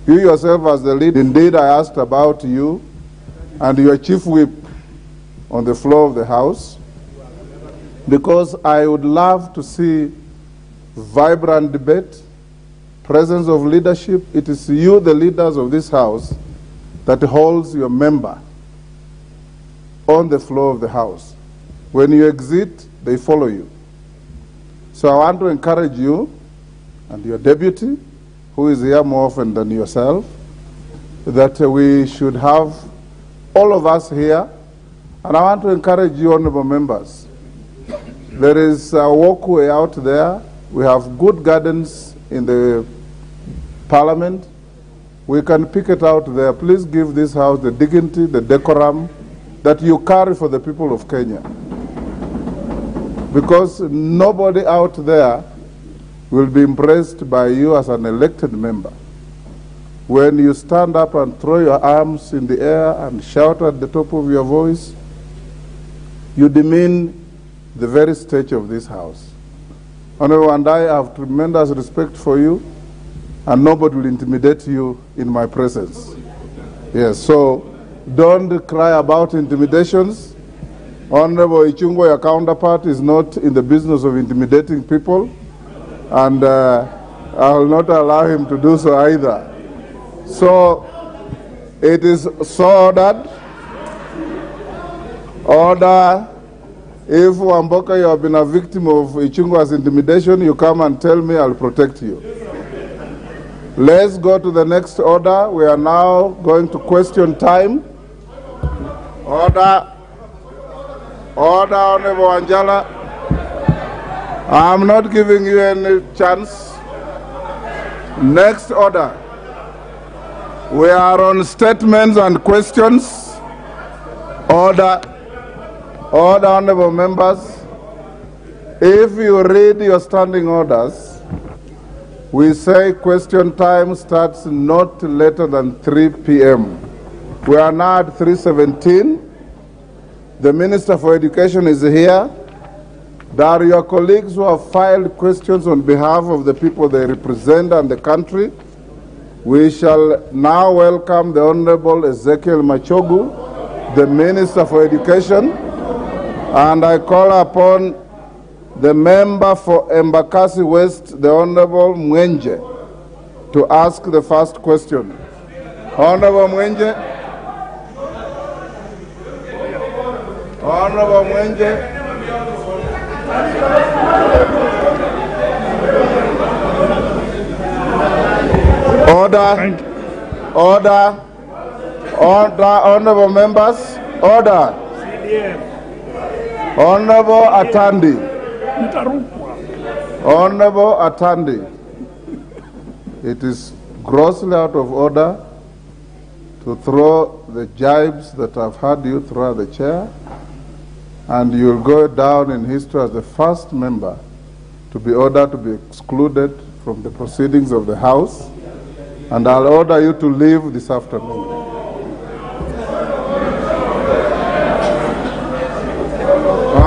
You yourself as the lead, indeed I asked about you and your chief whip on the floor of the House, because I would love to see vibrant debate, presence of leadership. It is you, the leaders of this House, that holds your member on the floor of the House. When you exit, they follow you. So I want to encourage you and your deputy, who is here more often than yourself, that we should have all of us here. And I want to encourage you, honorable members. There is a walkway out there. We have good gardens in the Parliament. We can pick it out there. Please give this House the dignity, the decorum that you carry for the people of Kenya. Because nobody out there will be impressed by you as an elected member. When you stand up and throw your arms in the air and shout at the top of your voice, you demean the very stage of this House. Honorable, and I have tremendous respect for you, and nobody will intimidate you in my presence. Yes, so don't cry about intimidations. Honorable Ichungwa, your counterpart, is not in the business of intimidating people, and I will not allow him to do so either. So it is so ordered. Order. If Wamboka, you have been a victim of Ichungwa's intimidation, you come and tell me, I'll protect you. Let's go to the next order. We are now going to question time. Order. Order, Honorable Wanjala. I'm not giving you any chance. Next order. We are on statements and questions. Order. Order, honorable members. If you read your standing orders, we say question time starts not later than 3 p.m. We are now at 3:17. The Minister for Education is here. There are your colleagues who have filed questions on behalf of the people they represent and the country. We shall now welcome the Honorable Ezekiel Machogu, the Minister for Education, and I call upon the member for Embakasi West, the Honorable Mwenje, to ask the first question. Honorable Mwenje. Honorable Mwenje. Order. Order. Order. Honorable members. Order. Honorable Atandi. Honorable Atandi. It is grossly out of order to throw the jibes that I've had you throw at the chair, and you'll go down in history as the first member to be ordered to be excluded from the proceedings of the House, and I'll order you to leave this afternoon.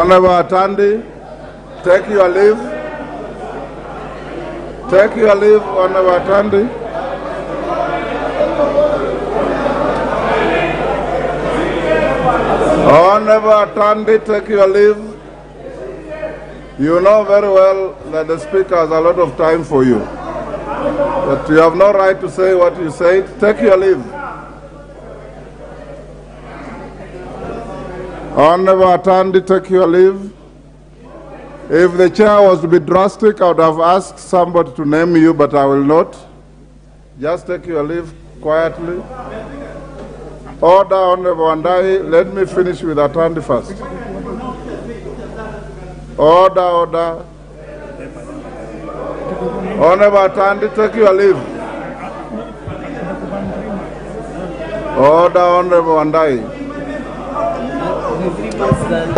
Honorable Atandi, take your leave. Take your leave, Honorable Atandi. Honorable Atandi, take your leave. You know very well that the Speaker has a lot of time for you, but you have no right to say what you said. Take your leave. Honorable Atandi, take your leave. If the chair was to be drastic, I would have asked somebody to name you, but I will not. Just take your leave quietly. Order, Honorable Wandai. Let me finish with Atandi first. Order, order. Honorable Atandi, take your leave. Order, Honorable Wandai.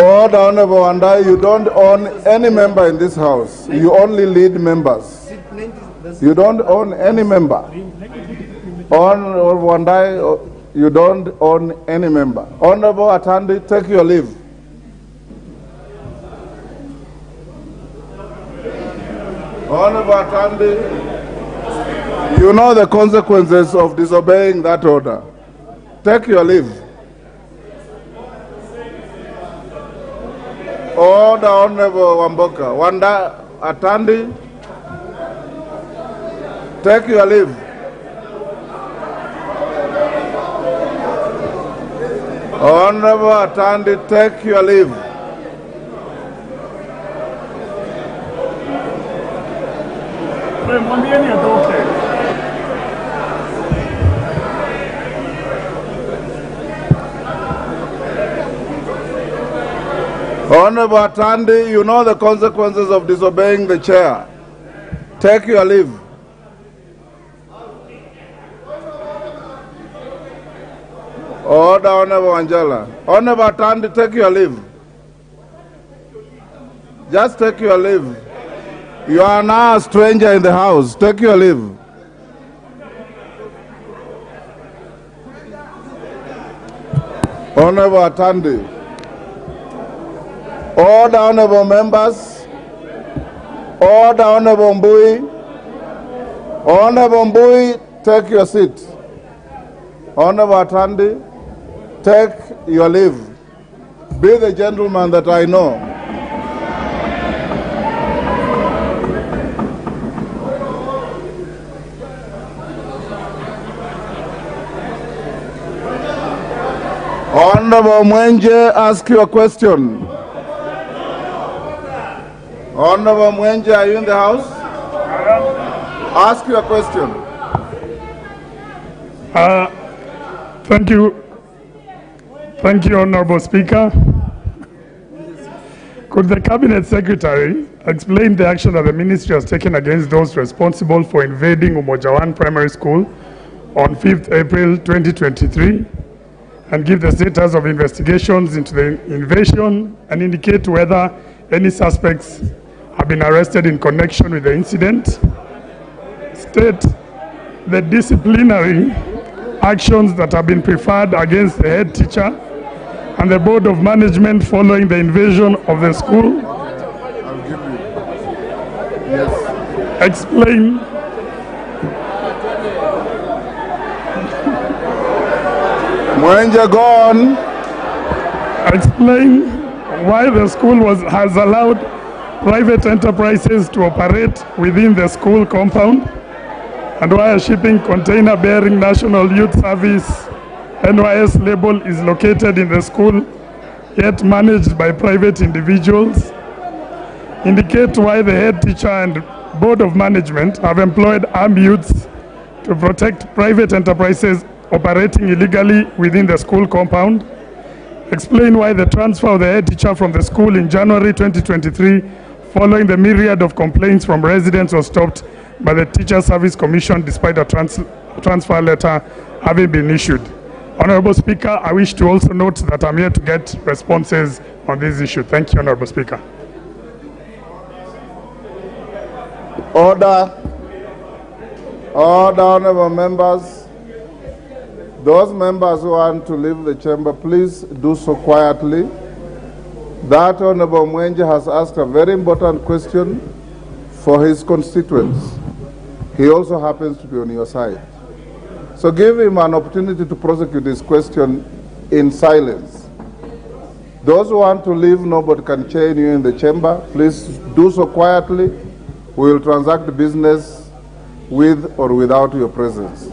Order, Honorable Wandai. You don't own any member in this House. You only lead members. You don't own any member. Honorable Wandai, you don't own any member. Honorable Atandi, take your leave. Honorable Atandi, You know the consequences of disobeying that order. Take your leave. Order, Honorable Wamboka. Wanda Atandi, take your leave. Honorable Atandi, take your leave. Honorable Atandi, you know the consequences of disobeying the chair. Take your leave. Order, Honorable Wanjala. Honorable Atandi, take your leave. Just take your leave. You are now a stranger in the house. Take your leave. Honorable Atandi. Order, honorable members. Order, Honorable Mbui. Honorable Mbui, take your seat. Honorable Atandi, take your leave. Be the gentleman that I know. Honorable Mwenje, ask your question. Honorable Mwenje, are you in the house? Ask your question. Thank you. Thank you, Honorable Speaker. Could the Cabinet Secretary explain the action that the Ministry has taken against those responsible for invading Umoja Primary School on 5th April 2023 and give the status of investigations into the invasion and indicate whether any suspects have been arrested in connection with the incident? State the disciplinary actions that have been preferred against the head teacher and the Board of Management following the invasion of the school. I'll give you. Yes. Explain. Mwenje, go on. Explain why the school has allowed private enterprises to operate within the school compound, and why a shipping container bearing National Youth Service NYS label is located in the school, yet managed by private individuals. Indicate why the head teacher and Board of Management have employed armed youths to protect private enterprises operating illegally within the school compound. Explain why the transfer of the head teacher from the school in January 2023 following the myriad of complaints from residents was stopped by the Teacher Service Commission despite a transfer letter having been issued. Honorable Speaker, I wish to also note that I'm here to get responses on this issue. Thank you, Honorable Speaker. Order. Order, honorable members. Those members who want to leave the chamber, please do so quietly. That Honorable Mwenje has asked a very important question for his constituents. He also happens to be on your side. So give him an opportunity to prosecute his question in silence. Those who want to leave, nobody can chain you in the chamber. Please do so quietly. We will transact business with or without your presence.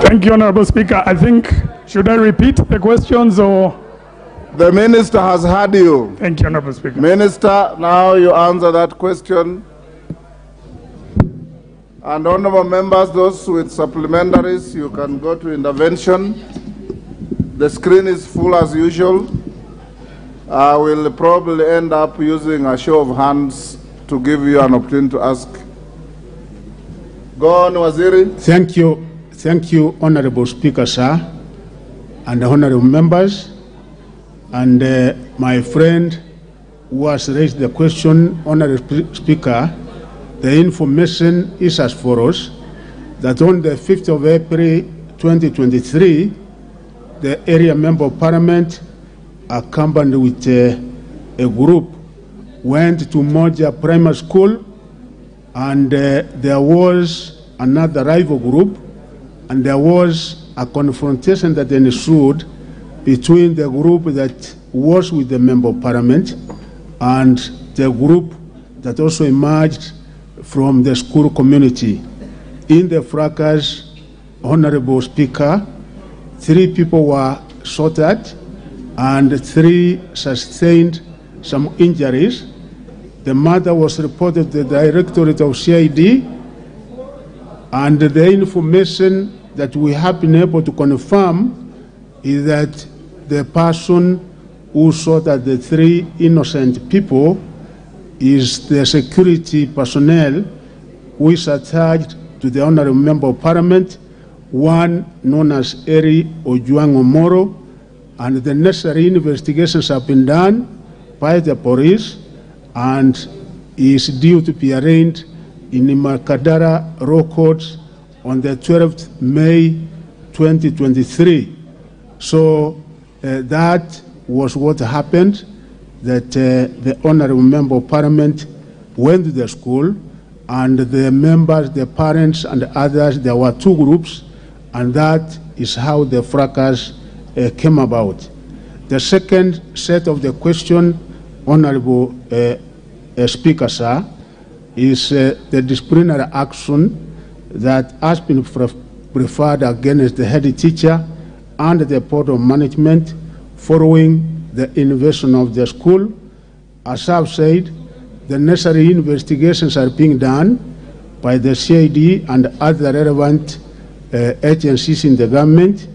Thank you, Honorable Speaker. I think, should I repeat the questions or? The Minister has heard you. Thank you, Honorable Speaker. Minister, now you answer that question. And honorable members, those with supplementaries, you can go to intervention. The screen is full as usual. I will probably end up using a show of hands to give you an opportunity to ask. Go on, Waziri. Thank you. Thank you, Honorable Speaker, sir, and honorable members, and my friend who has raised the question, Honorable Speaker. The information is as follows: that on the 5th of April 2023, the area member of Parliament accompanied with a group, went to Moja Primary School, and there was another rival group, and there was a confrontation that ensued between the group that was with the Member of Parliament and the group that also emerged from the school community. In the fracas, Honorable Speaker, 3 people were shot at and 3 sustained some injuries. The mother was reported to the Directorate of CID, and the information that we have been able to confirm is that the person who shot at the 3 innocent people is the security personnel who is attached to the Honorable Member of Parliament, one known as Eri Ojuang Omoro, and the necessary investigations have been done by the police and is due to be arraigned in Makadara Raw Court on the 12th May 2023. So that was what happened, that the Honorable Member of Parliament went to the school, and the members, the parents and others, there were 2 groups, and that is how the fracas came about. The second set of the question, Honorable Speaker, sir, is the disciplinary action that has been preferred against the head teacher and the Board of Management following the invasion of the school. As I've said, the necessary investigations are being done by the CID and other relevant agencies in the government,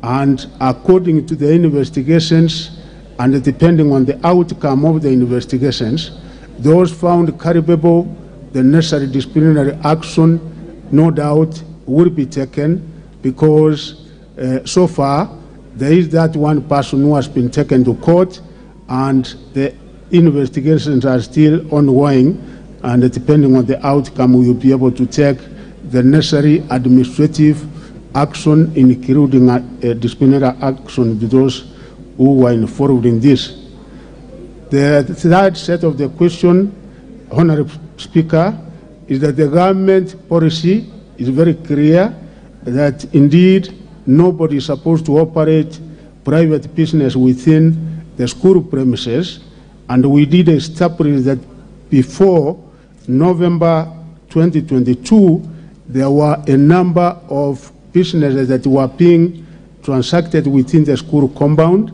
and according to the investigations and depending on the outcome of the investigations, those found culpable, the necessary disciplinary action, no doubt, will be taken, because so far there is that one person who has been taken to court, and the investigations are still ongoing, and depending on the outcome, we will be able to take the necessary administrative action, including a disciplinary action to those who were involved in this. The third set of the question, Honorable Speaker, is that the government policy is very clear that indeed nobody is supposed to operate private business within the school premises, and we did establish that before November 2022, there were a number of businesses that were being transacted within the school compound,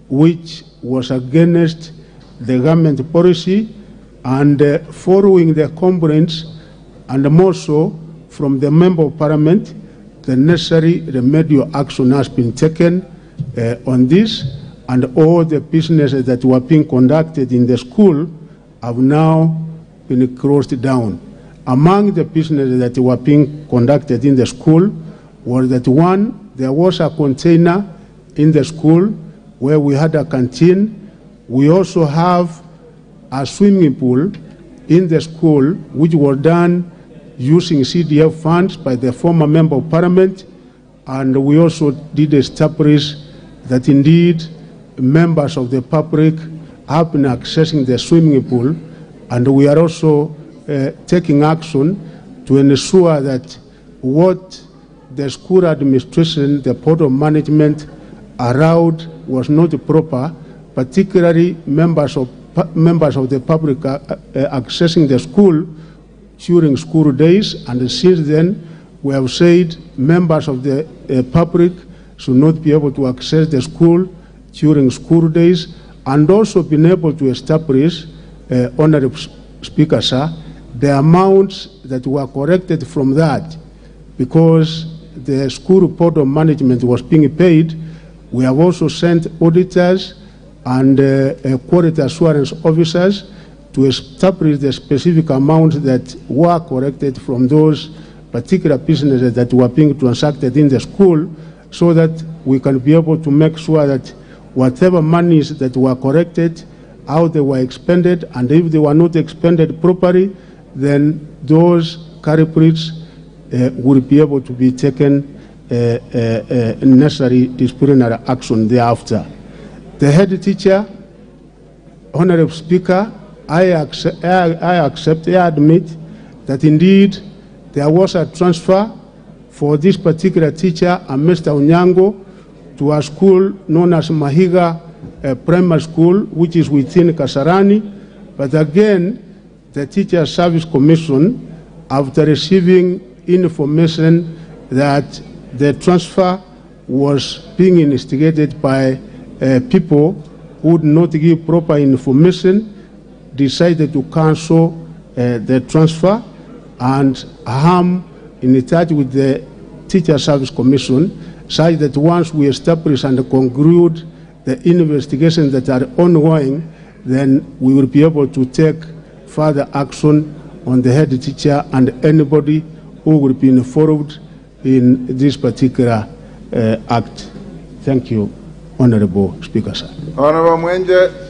which was against the government policy, and following the complaints, and more so from the Member of Parliament, the necessary remedial action has been taken on this, and all the businesses that were being conducted in the school have now been closed down. Among the businesses that were being conducted in the school was that one, there was a container in the school where we had a canteen. We also have a swimming pool in the school, which was done using CDF funds by the former Member of Parliament, and we also did establish that indeed members of the public have been accessing the swimming pool, and we are also taking action to ensure that what the school administration, the Board of Management allowed was not proper, particularly members of the public accessing the school during school days, and since then we have said members of the public should not be able to access the school during school days, and also been able to establish, Honorable Speaker, sir, the amounts that were collected from that, because the school Board of Management was being paid. We have also sent auditors and quality assurance officers to establish the specific amounts that were collected from those particular businesses that were being transacted in the school, so that we can be able to make sure that whatever monies that were collected, how they were expended, and if they were not expended properly, then those culprits will be able to be taken necessary disciplinary action thereafter. The head teacher, Honorable Speaker, I admit that indeed there was a transfer for this particular teacher and Mr. Onyango to a school known as Mahiga Primary School, which is within Kasarani. But again, the Teacher Service Commission, after receiving information that the transfer was being investigated by people who would not give proper information, decided to cancel the transfer and harm in touch with the Teacher Service Commission, such that once we establish and conclude the investigations that are ongoing, then we will be able to take further action on the head teacher and anybody who will be involved in this particular act. Thank you, Honorable Speaker, sir. Honorable Mwenje.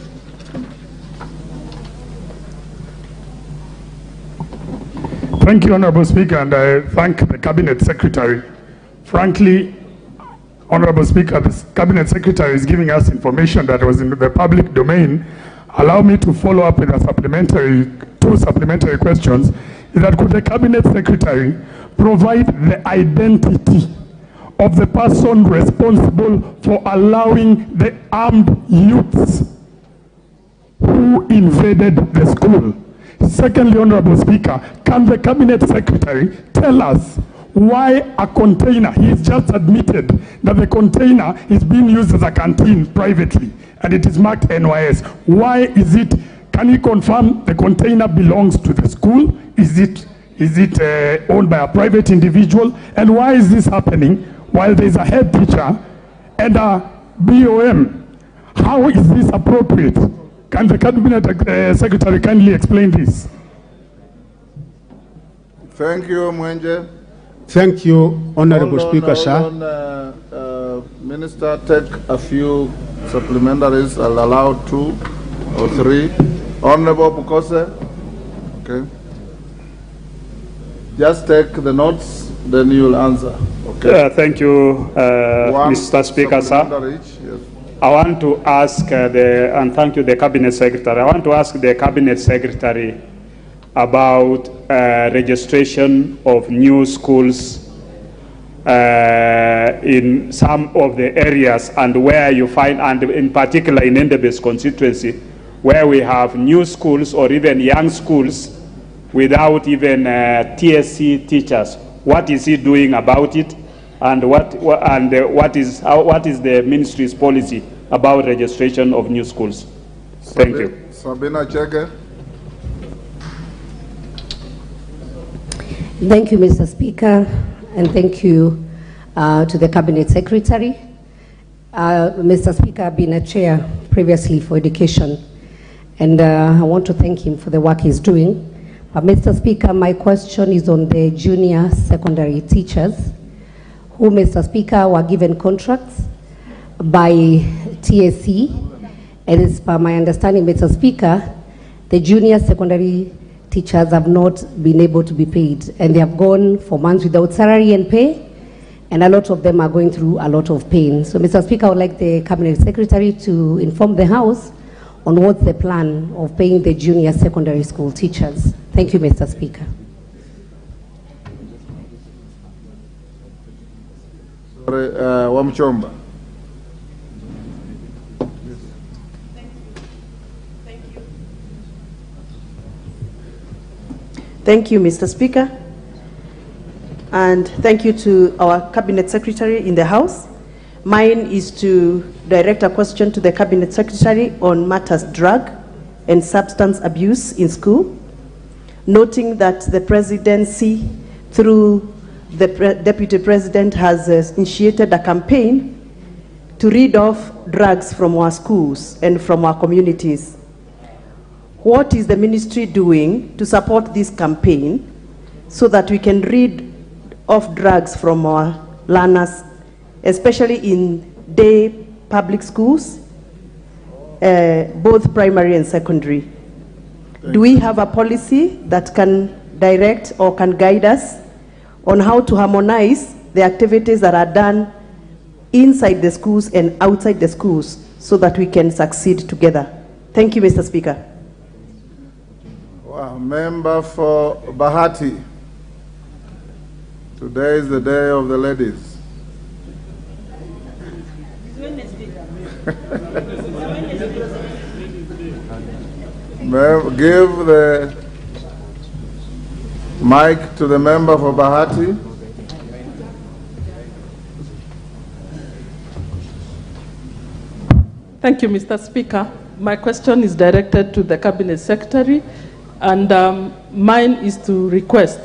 Thank you, Honorable Speaker, and I thank the Cabinet Secretary. Frankly, Honorable Speaker, the Cabinet Secretary is giving us information that was in the public domain. Allow me to follow up with a two supplementary questions. Is that could the Cabinet Secretary provide the identity of the person responsible for allowing the armed youths who invaded the school? Secondly, Honorable Speaker, can the Cabinet Secretary tell us why a container, he's just admitted that the container is being used as a canteen privately and it is marked NYS. Why is it, can he confirm the container belongs to the school? Is it owned by a private individual? And why is this happening while there's a head teacher and a BOM? How is this appropriate? Can the Cabinet Secretary kindly explain this? Thank you, Mwenje. Thank you, Honorable Speaker, sir. Minister, take a few supplementaries. I'll allow 2 or 3. Honorable Bukose. Okay. Just take the notes, then you'll answer. Okay. Thank you, Mr. Speaker, sir. Yes. I want to ask and thank you, the Cabinet Secretary. I want to ask the Cabinet Secretary about registration of new schools in some of the areas and where you find, and in particular in Endebe's constituency, where we have new schools or even young schools without even TSC teachers. What is he doing about it? And what is the ministry's policy about registration of new schools? Thank you. Sabina Chege. Thank you, Mr. Speaker, and thank you to the Cabinet Secretary. Mr. Speaker, I've been a chair previously for education, and I want to thank him for the work he's doing. But Mr. Speaker, my question is on the junior secondary teachers who, Mr. Speaker, were given contracts by TSC, and as per my understanding, Mr. Speaker, the junior secondary teachers have not been able to be paid, and they have gone for months without salary and pay, and a lot of them are going through a lot of pain. So, Mr. Speaker, I would like the Cabinet Secretary to inform the House on what's the plan of paying the junior secondary school teachers. Thank you, Mr. Speaker. Sorry, Wamchomba. Thank you, Mr. Speaker, and thank you to our Cabinet Secretary in the House. Mine is to direct a question to the Cabinet Secretary on matters drug and substance abuse in school, noting that the presidency, through the Deputy President, has initiated a campaign to rid off drugs from our schools and from our communities. What is the ministry doing to support this campaign so that we can rid off drugs from our learners, especially in day public schools, both primary and secondary? Do we have a policy that can direct or can guide us on how to harmonize the activities that are done inside the schools and outside the schools so that we can succeed together. Thank you, Mr. Speaker. Wow, member for Bahati. Today is the day of the ladies. Give the mic to the member for Bahati. Thank you, Mr. Speaker. My question is directed to the Cabinet Secretary, and mine is to request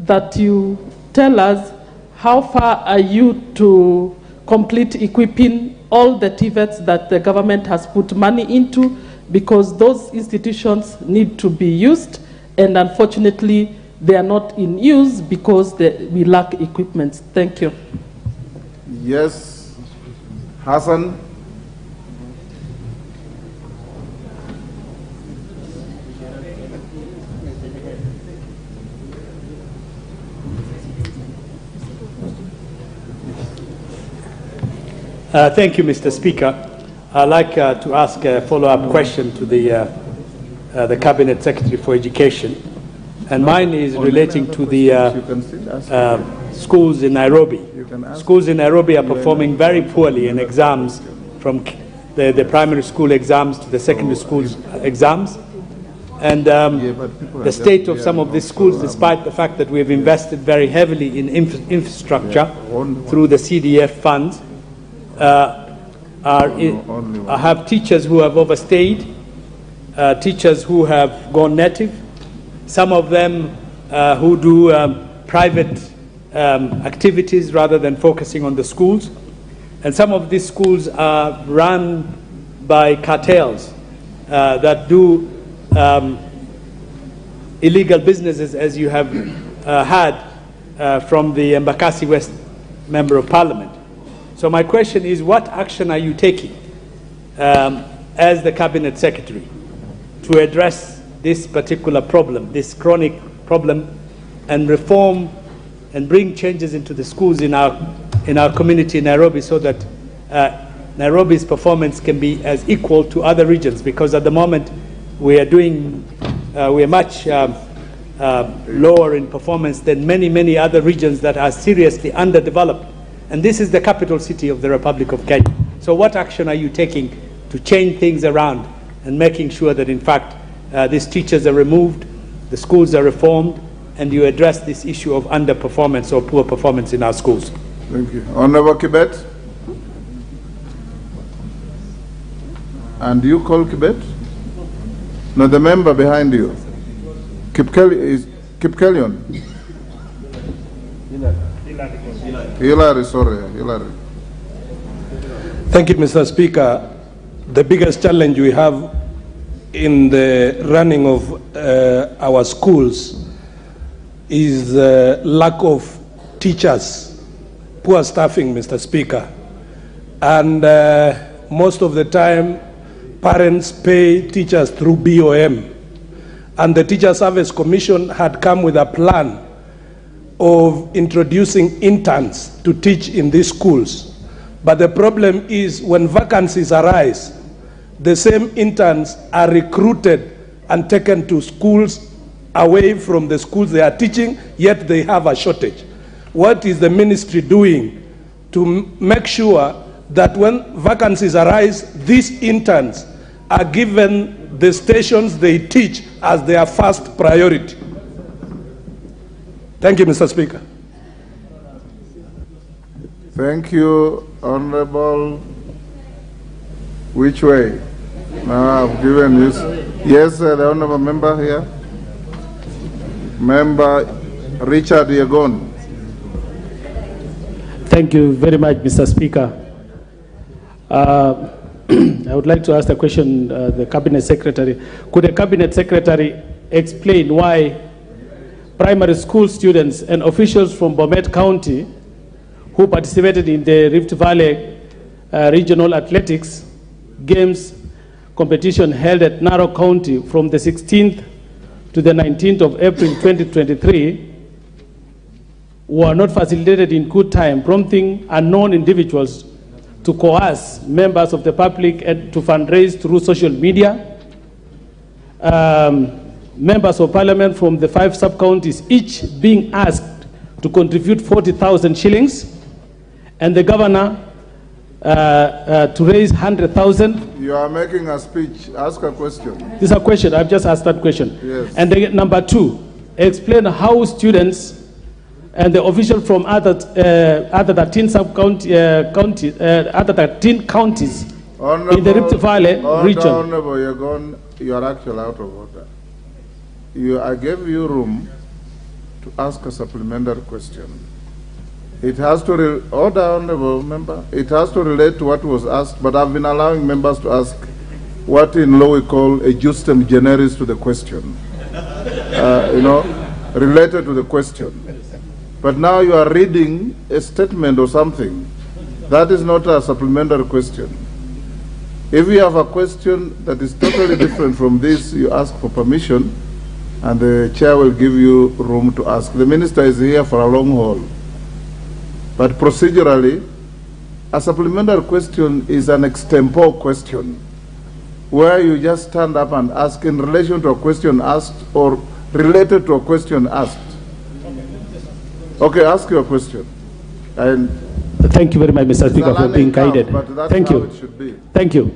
that you tell us how far are you to complete equipping all the TVETs that the government has put money into, because those institutions need to be used, and unfortunately they are not in use because we lack equipment. Thank you. Yes, Hassan. Thank you, Mr. Speaker. I'd like to ask a follow-up question to the Cabinet Secretary for Education. And mine is relating to the schools in Nairobi. Schools in Nairobi are performing very poorly in exams, from the primary school exams to the secondary school exams. And the state of some of these schools, despite the fact that we have invested very heavily in infrastructure through the CDF funds, have teachers who have overstayed, teachers who have gone native, some of them who do private activities rather than focusing on the schools. And some of these schools are run by cartels that do illegal businesses, as you have had from the Embakasi West Member of Parliament. So my question is, what action are you taking as the Cabinet Secretary to address this particular problem, this chronic problem, and reform and bring changes into the schools in our community in Nairobi, so that Nairobi's performance can be as equal to other regions? Because at the moment we are much lower in performance than many other regions that are seriously underdeveloped. And this is the capital city of the Republic of Kenya. So what action are you taking to change things around and making sure that in fact these teachers are removed, the schools are reformed, and you address this issue of underperformance or poor performance in our schools? Thank you. Honorable Kibet. And you call Kibet? No, the member behind you. Kipkelion. Hillary, sorry, Hillary. Thank you, Mr. Speaker. The biggest challenge we have in the running of our schools is the lack of teachers, poor staffing, Mr. Speaker. And most of the time, parents pay teachers through BOM. And the Teacher Service Commission had come with a plan of introducing interns to teach in these schools. But the problem is, when vacancies arise, the same interns are recruited and taken to schools away from the schools they are teaching, yet they have a shortage. What is the ministry doing to make sure that when vacancies arise, these interns are given the stations they teach as their first priority? Thank you, Mr. Speaker. Thank you, Honorable. Which way? Now I've given you. Yes, the Honorable Member here. Member Richard Yegon. Thank you very much, Mr. Speaker. I would like to ask a question, the Cabinet Secretary. Could the Cabinet Secretary explain why primary school students and officials from Bomet County who participated in the Rift Valley Regional Athletics Games competition held at Narok County from the 16th to the 19th of April 2023 were not facilitated in good time, prompting unknown individuals to coerce members of the public and to fundraise through social media. Members of parliament from the 5 sub-counties each being asked to contribute 40,000 shillings, and the governor to raise 100,000. You are making a speech. Ask a question. This is a question. I've just asked that question. Yes. And then, number 2, explain how students and the officials from other 13 other 13 counties in the Rift Valley region. Honorable, you are actually out of order. I gave you room to ask a supplementary question. It has to order, honorable member. It has to relate to what was asked, but I've been allowing members to ask what in law we call a justem generis to the question. Related to the question. But now you are reading a statement or something. That is not a supplementary question. If you have a question that is totally different from this, you ask for permission, and the chair will give you room to ask. The minister is here for a long haul. But procedurally, a supplementary question is an extempore question, where you just stand up and ask in relation to a question asked or related to a question asked. Okay, ask your question. And thank you very much, Mr. Speaker, for being guided. Thank you. It should be. Thank you.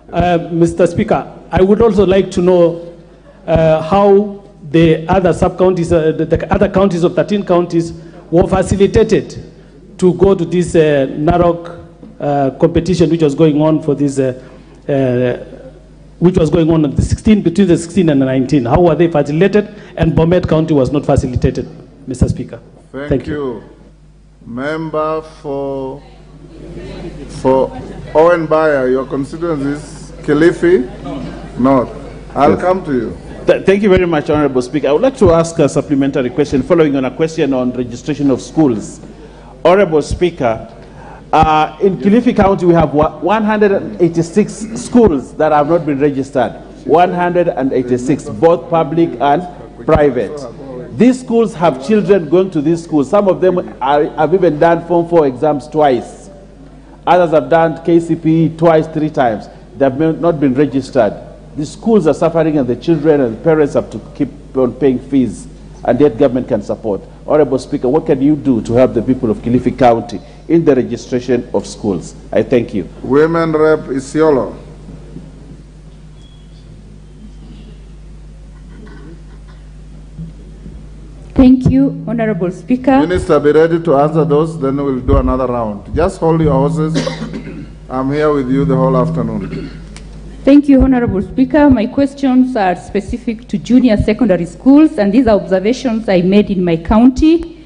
Mr. Speaker, I would also like to know how the other sub-counties, the other counties of 13 counties were facilitated to go to this NAROC competition which was going on for this, which was going on the 16, between the 16 and the 19. How were they facilitated? And Bomet County was not facilitated, Mr. Speaker. Thank you. Member for Owen Bayer, your constituency is Kilifi North. I'll come to you. Thank you very much, Honorable Speaker. I would like to ask a supplementary question following on a question on registration of schools. Honorable Speaker, in Kilifi County we have 186 schools that have not been registered. 186, both public and private. These schools have children going to these schools. Some of them have even done Form 4 exams twice. Others have done KCPE twice, 3 times. They have not been registered. The schools are suffering, and the children and the parents have to keep on paying fees, and yet government can support. Honorable Speaker, what can you do to help the people of Kilifi County in the registration of schools? I thank you. Women Rep Isiolo. Thank you, Honorable Speaker. Minister, be ready to answer those, then we'll do another round. Just hold your horses. I'm here with you the whole afternoon. Thank you, Honorable Speaker. My questions are specific to junior secondary schools, and these are observations I made in my county.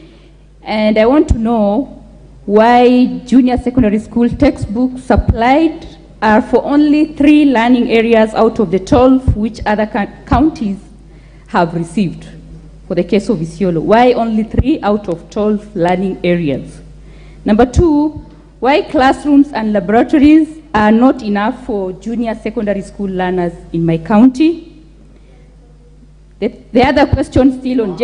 And I want to know why junior secondary school textbooks supplied are for only 3 learning areas out of the 12 which other counties have received. For the case of Isiolo, why only 3 out of 12 learning areas? Number 2, why classrooms and laboratories are not enough for junior secondary school learners in my county? The other question still on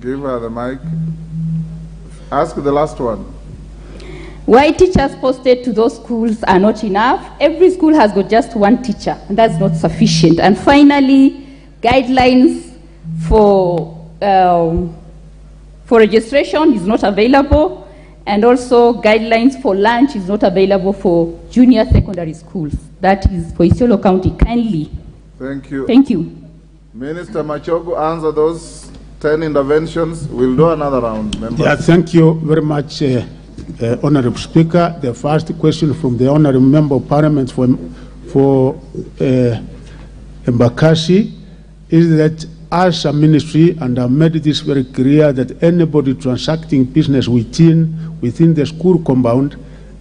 Give her the mic. Ask the last one. Why teachers posted to those schools are not enough? Every school has got just 1 teacher, and that's not sufficient. And finally, guidelines for registration is not available, and also guidelines for lunch is not available for junior secondary schools. That is for Isiolo County. Kindly. Thank you. Thank you. Minister Machogu, answer those 10 interventions. We'll do another round. Members. Yeah, thank you very much, Honorable Speaker. The first question from the Honorable Member of Parliament for Embakasi is that as a ministry, and I made this very clear, that anybody transacting business within the school compound,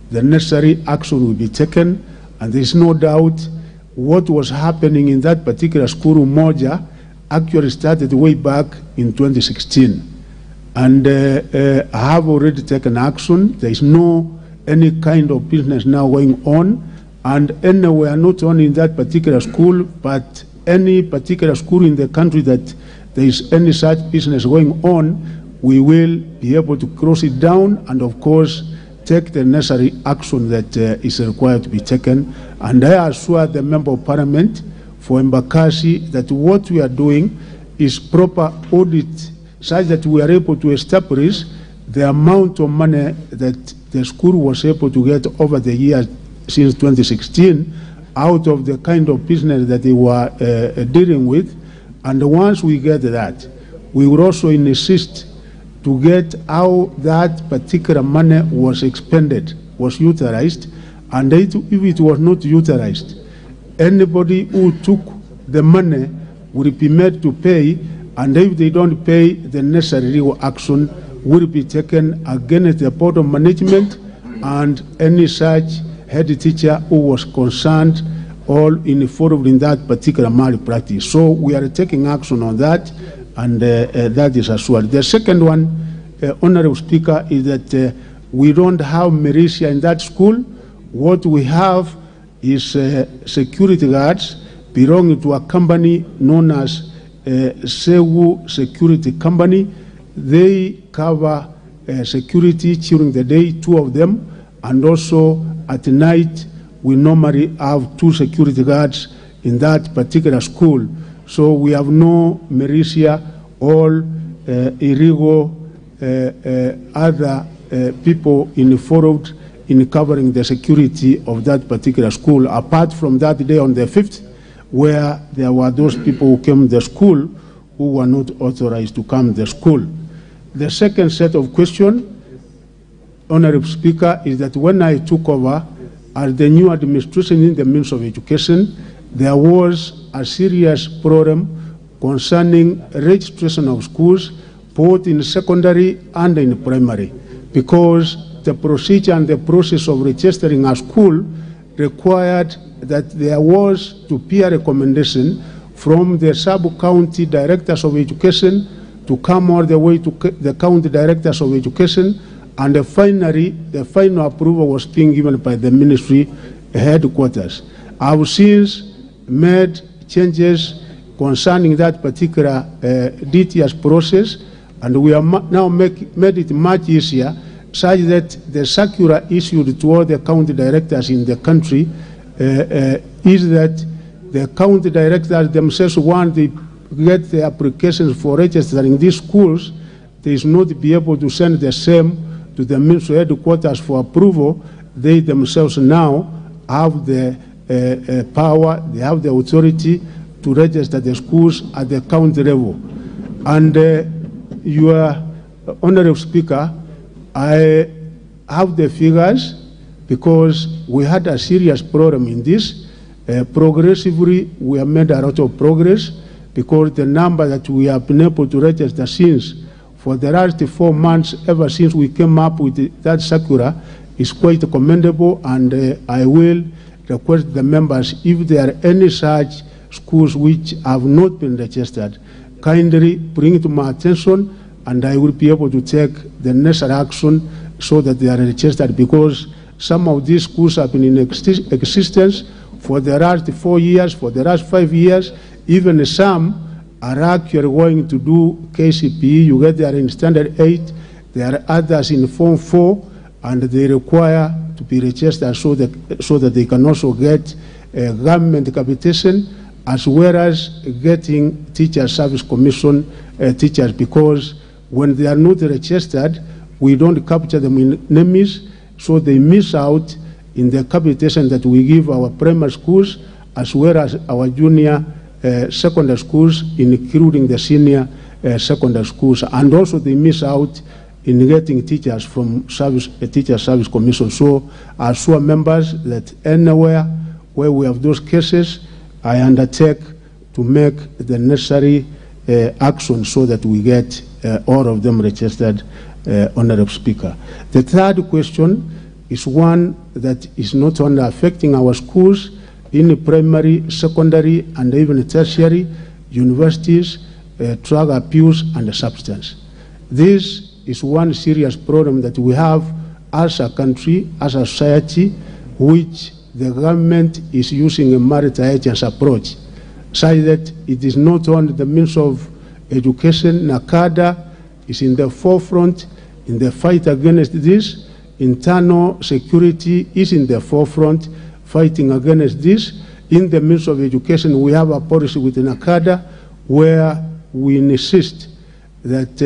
the necessary action will be taken, and there is no doubt what was happening in that particular school, Umoja, actually started way back in 2016. And I have already taken action. There is no any kind of business now going on, and anywhere, not only in that particular school, but any particular school in the country that there is any such business going on, we will be able to close it down and, of course, take the necessary action that is required to be taken. And I assure the Member of Parliament for Embakasi that what we are doing is proper audit such that we are able to establish the amount of money that the school was able to get over the years since 2016 out of the kind of business that they were dealing with. And once we get that, we will also insist to get how that particular money was expended, was utilized, and if it was not utilized, anybody who took the money will be made to pay, and if they don't pay, the necessary legal action will be taken against the Board of Management and any such head teacher who was concerned or involved in that particular malpractice. So we are taking action on that, and that is assured. The second one, Honorable Speaker, is that we don't have militia in that school. What we have is security guards belonging to a company known as Sewu Security Company. They cover security during the day, 2 of them, and also at night we normally have 2 security guards in that particular school. So we have no militia or illegal other people involved in covering the security of that particular school, apart from that day on the 5th, where there were those people who came to the school who were not authorized to come to the school. The second set of questions, Honorable Speaker, is that when I took over as the new administration in the Ministry of Education, there was a serious problem concerning registration of schools, both in secondary and in primary, because the procedure and the process of registering a school required that there was to be a recommendation from the sub-county directors of education to come all the way to the county directors of education, and finally the final approval was being given by the ministry headquarters. I have since made changes concerning that particular DTS process, and we have now made it much easier, such that the circular issued to all the county directors in the country is that the county directors themselves, want to get the applications for registering these schools, they should not be able to send the same to the ministry headquarters for approval. They themselves now have the power, they have the authority to register the schools at the county level. And your Honorable Speaker, I have the figures because we had a serious problem in this. Progressively, we have made a lot of progress because the number that we have been able to register since for the last 4 months, ever since we came up with that circular, is quite commendable, and I will request the members, if there are any such schools which have not been registered, kindly bring it to my attention, and I will be able to take the necessary action so that they are registered, because some of these schools have been in existence for the last 4 years, for the last 5 years. Even some are actually going to do KCPE. You get there in Standard 8. There are others in Form 4, and they require to be registered so that they can also get government capitation, as well as getting Teacher Service Commission teachers, because when they are not registered, we don't capture them in NEMIS, so they miss out in the capitation that we give our primary schools as well as our junior secondary schools, including the senior secondary schools, and also they miss out in getting teachers from Teacher Service Commission. So I assure members that anywhere where we have those cases, I undertake to make the necessary action so that we get all of them registered, Honorable Speaker. The third question is one that is not only affecting our schools in primary, secondary, and even tertiary, universities, drug abuse and substance. This is one serious problem that we have as a country, as a society, which the government is using a multi-agency approach, such that it is not only the Ministry of education. NACADA is in the forefront in the fight against this. Internal security is in the forefront fighting against this. In the midst of education, we have a policy with NACADA where we insist that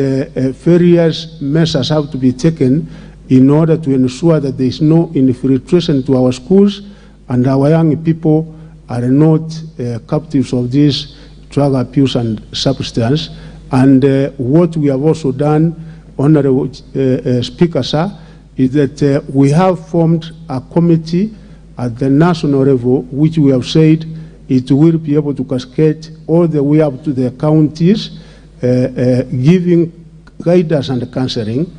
various measures have to be taken in order to ensure that there is no infiltration to our schools and our young people are not captives of this drug abuse and substance. And what we have also done, Honorable Speaker, sir, is that we have formed a committee at the national level, which we have said it will be able to cascade all the way up to the counties, giving guidance and counseling.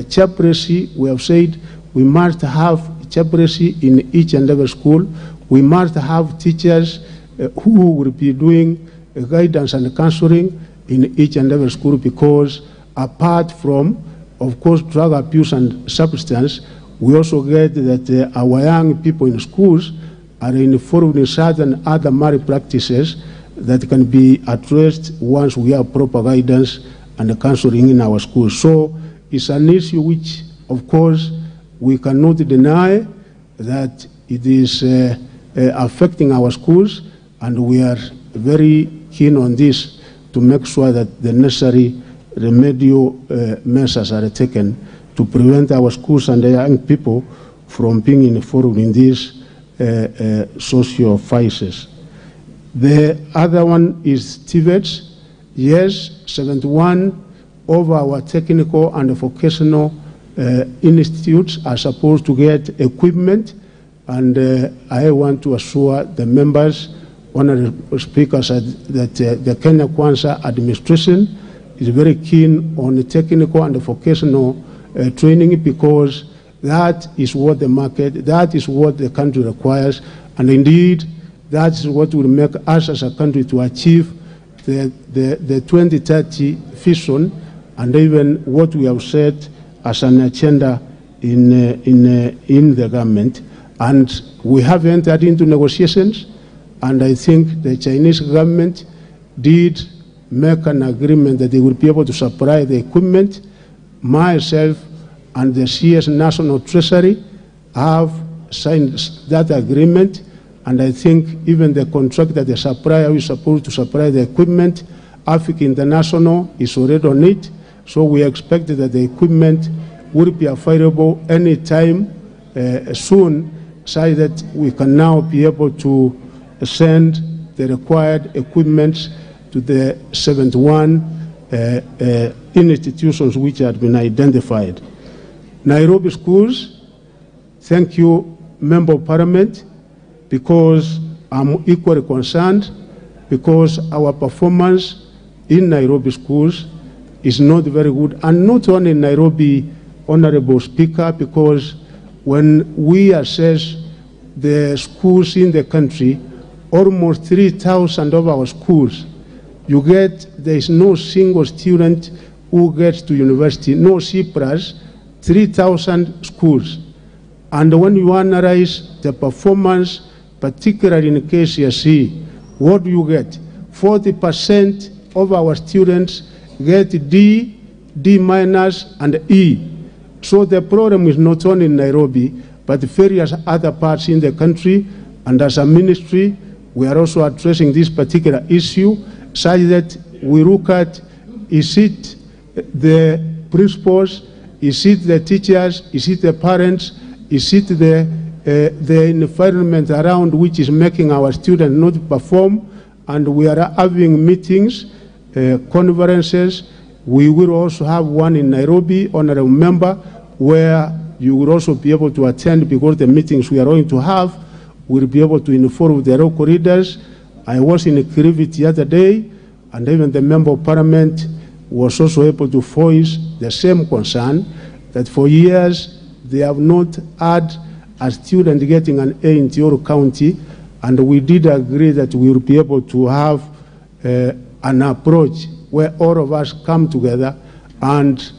Chaplaincy, we have said we must have chaplaincy in each and every school. We must have teachers who will be doing guidance and counseling in each and every school, because apart from, of course, drug abuse and substance, we also get that our young people in schools are involved in certain other malpractices that can be addressed once we have proper guidance and counseling in our schools. So it's an issue which, of course, we cannot deny that it is affecting our schools, and we are very keen on this to make sure that the necessary remedial measures are taken to prevent our schools and the young people from being involved in these social vices. The other one is TVETs. Yes, 71 of our technical and vocational institutes are supposed to get equipment, and I want to assure the members, Honorable Speakers, that the Kenya Kwanza administration is very keen on the technical and the vocational training, because that is what the market, that is what the country requires, and indeed that is what will make us as a country to achieve the 2030 vision, and even what we have set as an agenda in the government. And we have entered into negotiations, and I think the Chinese government did make an agreement that they will be able to supply the equipment. Myself and the CS National Treasury have signed that agreement, and I think even the contract that the supplier is supposed to supply the equipment, Africa International, is already on it. So we expect that the equipment will be available anytime soon, so that we can now be able to send the required equipment to the 71 institutions which have been identified. Nairobi schools, thank you, Member of Parliament, because I'm equally concerned, because our performance in Nairobi schools is not very good, and not only in Nairobi, Honorable Speaker, because when we assess the schools in the country, almost 3,000 of our schools, you get, there is no single student who gets to university, no C+, 3,000 schools. And when you analyze the performance, particularly in KCSE, what do you get? 40% of our students get D, D-, and E. So the problem is not only in Nairobi, but various other parts in the country, and as a ministry, we are also addressing this particular issue, such that we look at, is it the principals, is it the teachers, is it the parents, is it the environment around which is making our students not perform? And we are having meetings, conferences. We will also have one in Nairobi, Honorable Member, where you will also be able to attend, because the meetings we are going to have will be able to inform the local leaders. I was in Kirivit the other day, and even the Member of Parliament was also able to voice the same concern, that for years they have not had a student getting an A in Tioro County, and we did agree that we will be able to have an approach where all of us come together and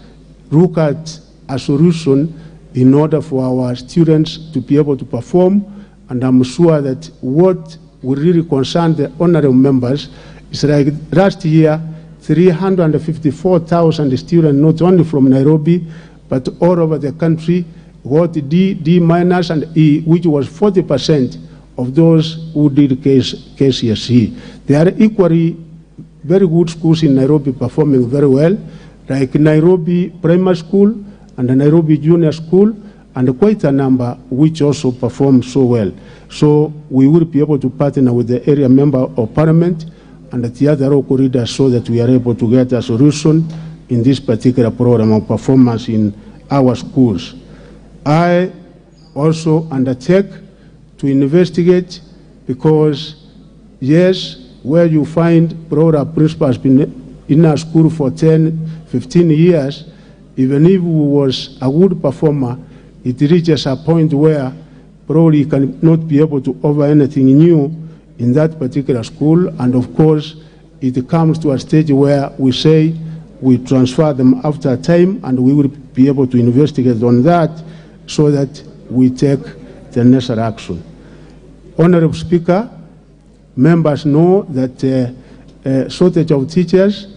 look at a solution in order for our students to be able to perform. And I'm sure that what will really concern the honorable members is, like last year, 354,000 students, not only from Nairobi, but all over the country, got D minus and E, which was 40% of those who did KCSE. There are equally very good schools in Nairobi performing very well, like Nairobi Primary School and the Nairobi Junior School, and quite a number which also perform so well. So we will be able to partner with the area member of parliament and the other local leaders so that we are able to get a solution in this particular program of performance in our schools. I also undertake to investigate, because yes, where you find program principals been in our school for 10, 15 years, even if he was a good performer, it reaches a point where probably cannot be able to offer anything new in that particular school. And of course, it comes to a stage where we say we transfer them after a time, and we will be able to investigate on that so that we take the necessary action. Honorable Speaker, members know that shortage of teachers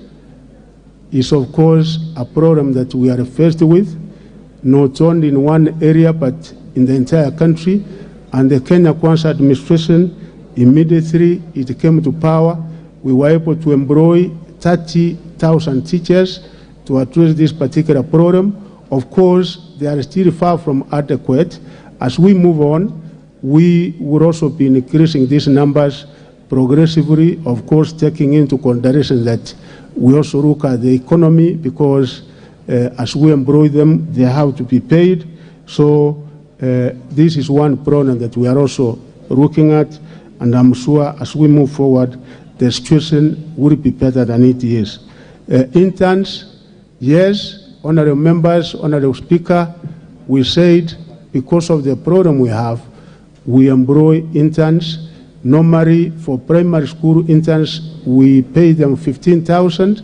is of course a problem that we are faced with, not only in one area but in the entire country. And the Kenya Kwanza administration, immediately it came to power, we were able to employ 30,000 teachers to address this particular problem. Of course, they are still far from adequate. As we move on, we will also be increasing these numbers progressively, of course, taking into consideration that we also look at the economy, because as we employ them, they have to be paid. So this is one problem that we are also looking at, and I'm sure as we move forward, the situation will be better than it is. Interns, yes, honorable members, honorable Speaker, we said because of the problem we have, we employ interns. Normally, for primary school interns, we pay them 15,000,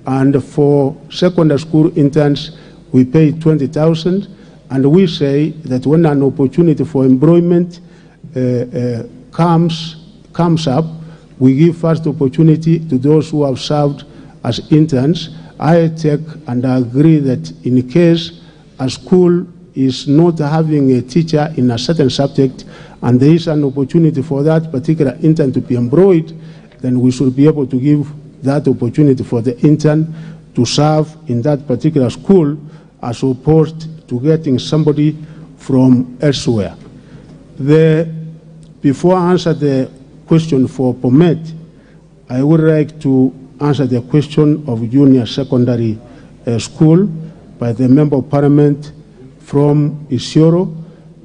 and for secondary school interns, we pay 20,000. And we say that when an opportunity for employment comes up, we give first opportunity to those who have served as interns. I take and I agree that in case a school is not having a teacher in a certain subject, and there is an opportunity for that particular intern to be employed, then we should be able to give that opportunity for the intern to serve in that particular school, as opposed to getting somebody from elsewhere. Before I answer the question for Pomet, I would like to answer the question of junior secondary school by the Member of Parliament from Isiolo.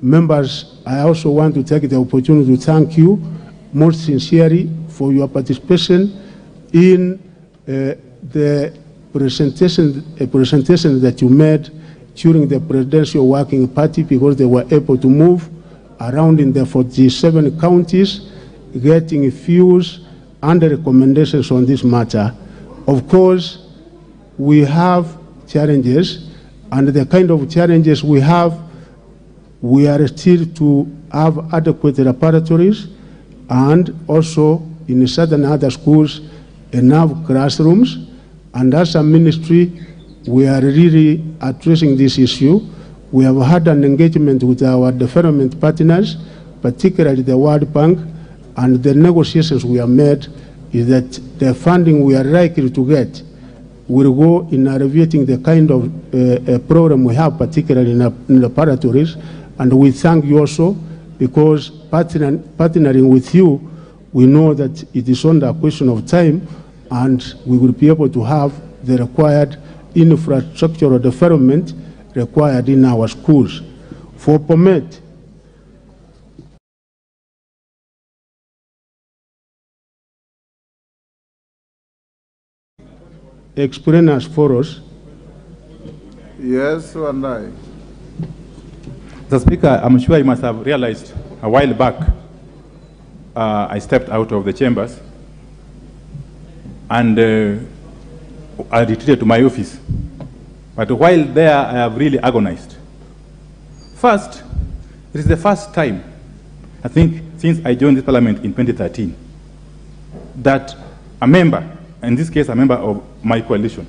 Members, I also want to take the opportunity to thank you most sincerely for your participation in the presentation that you made during the Presidential Working Party, because they were able to move around in the 47 counties, getting views and recommendations on this matter. Of course, we have challenges, and the kind of challenges we have, we are still to have adequate laboratories, and also in certain other schools, enough classrooms. And as a ministry, we are really addressing this issue. We have had an engagement with our development partners, particularly the World Bank, and the negotiations we have made is that the funding we are likely to get will go in alleviating the kind of program we have, particularly in laboratories. And we thank you also, because partnering with you, we know that it is only a question of time, and we will be able to have the required infrastructural development required in our schools. For Pomet, explain us for us. Yes, and I. Mr. Speaker, I'm sure you must have realized a while back, I stepped out of the chambers and I retreated to my office. But while there, I have really agonized. First, it is the first time, I think, since I joined this parliament in 2013, that a member in this case, a member of my coalition,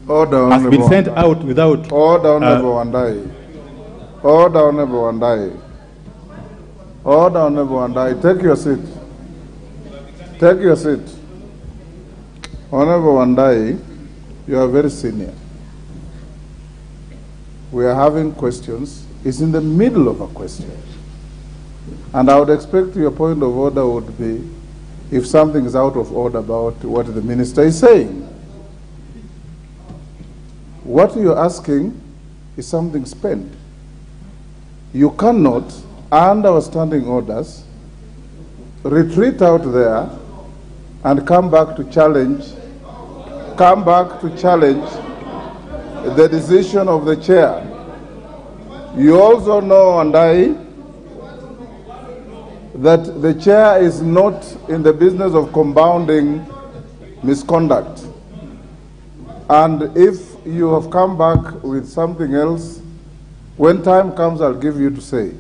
Order, has been sent out without... Order, Honorable Wandai. Order, Honorable Wandai. Order, Honorable Wandai. Take your seat. Take your seat. Honorable Wandai, you are very senior. We are having questions. It's in the middle of a question. And I would expect your point of order would be if something is out of order about what the minister is saying. What you're asking is something spent. You cannot, under our standing orders, retreat out there and come back to challenge the decision of the chair. You also know, and that the chair is not in the business of compounding misconduct. And if you have come back with something else, when time comes, I'll give you to say.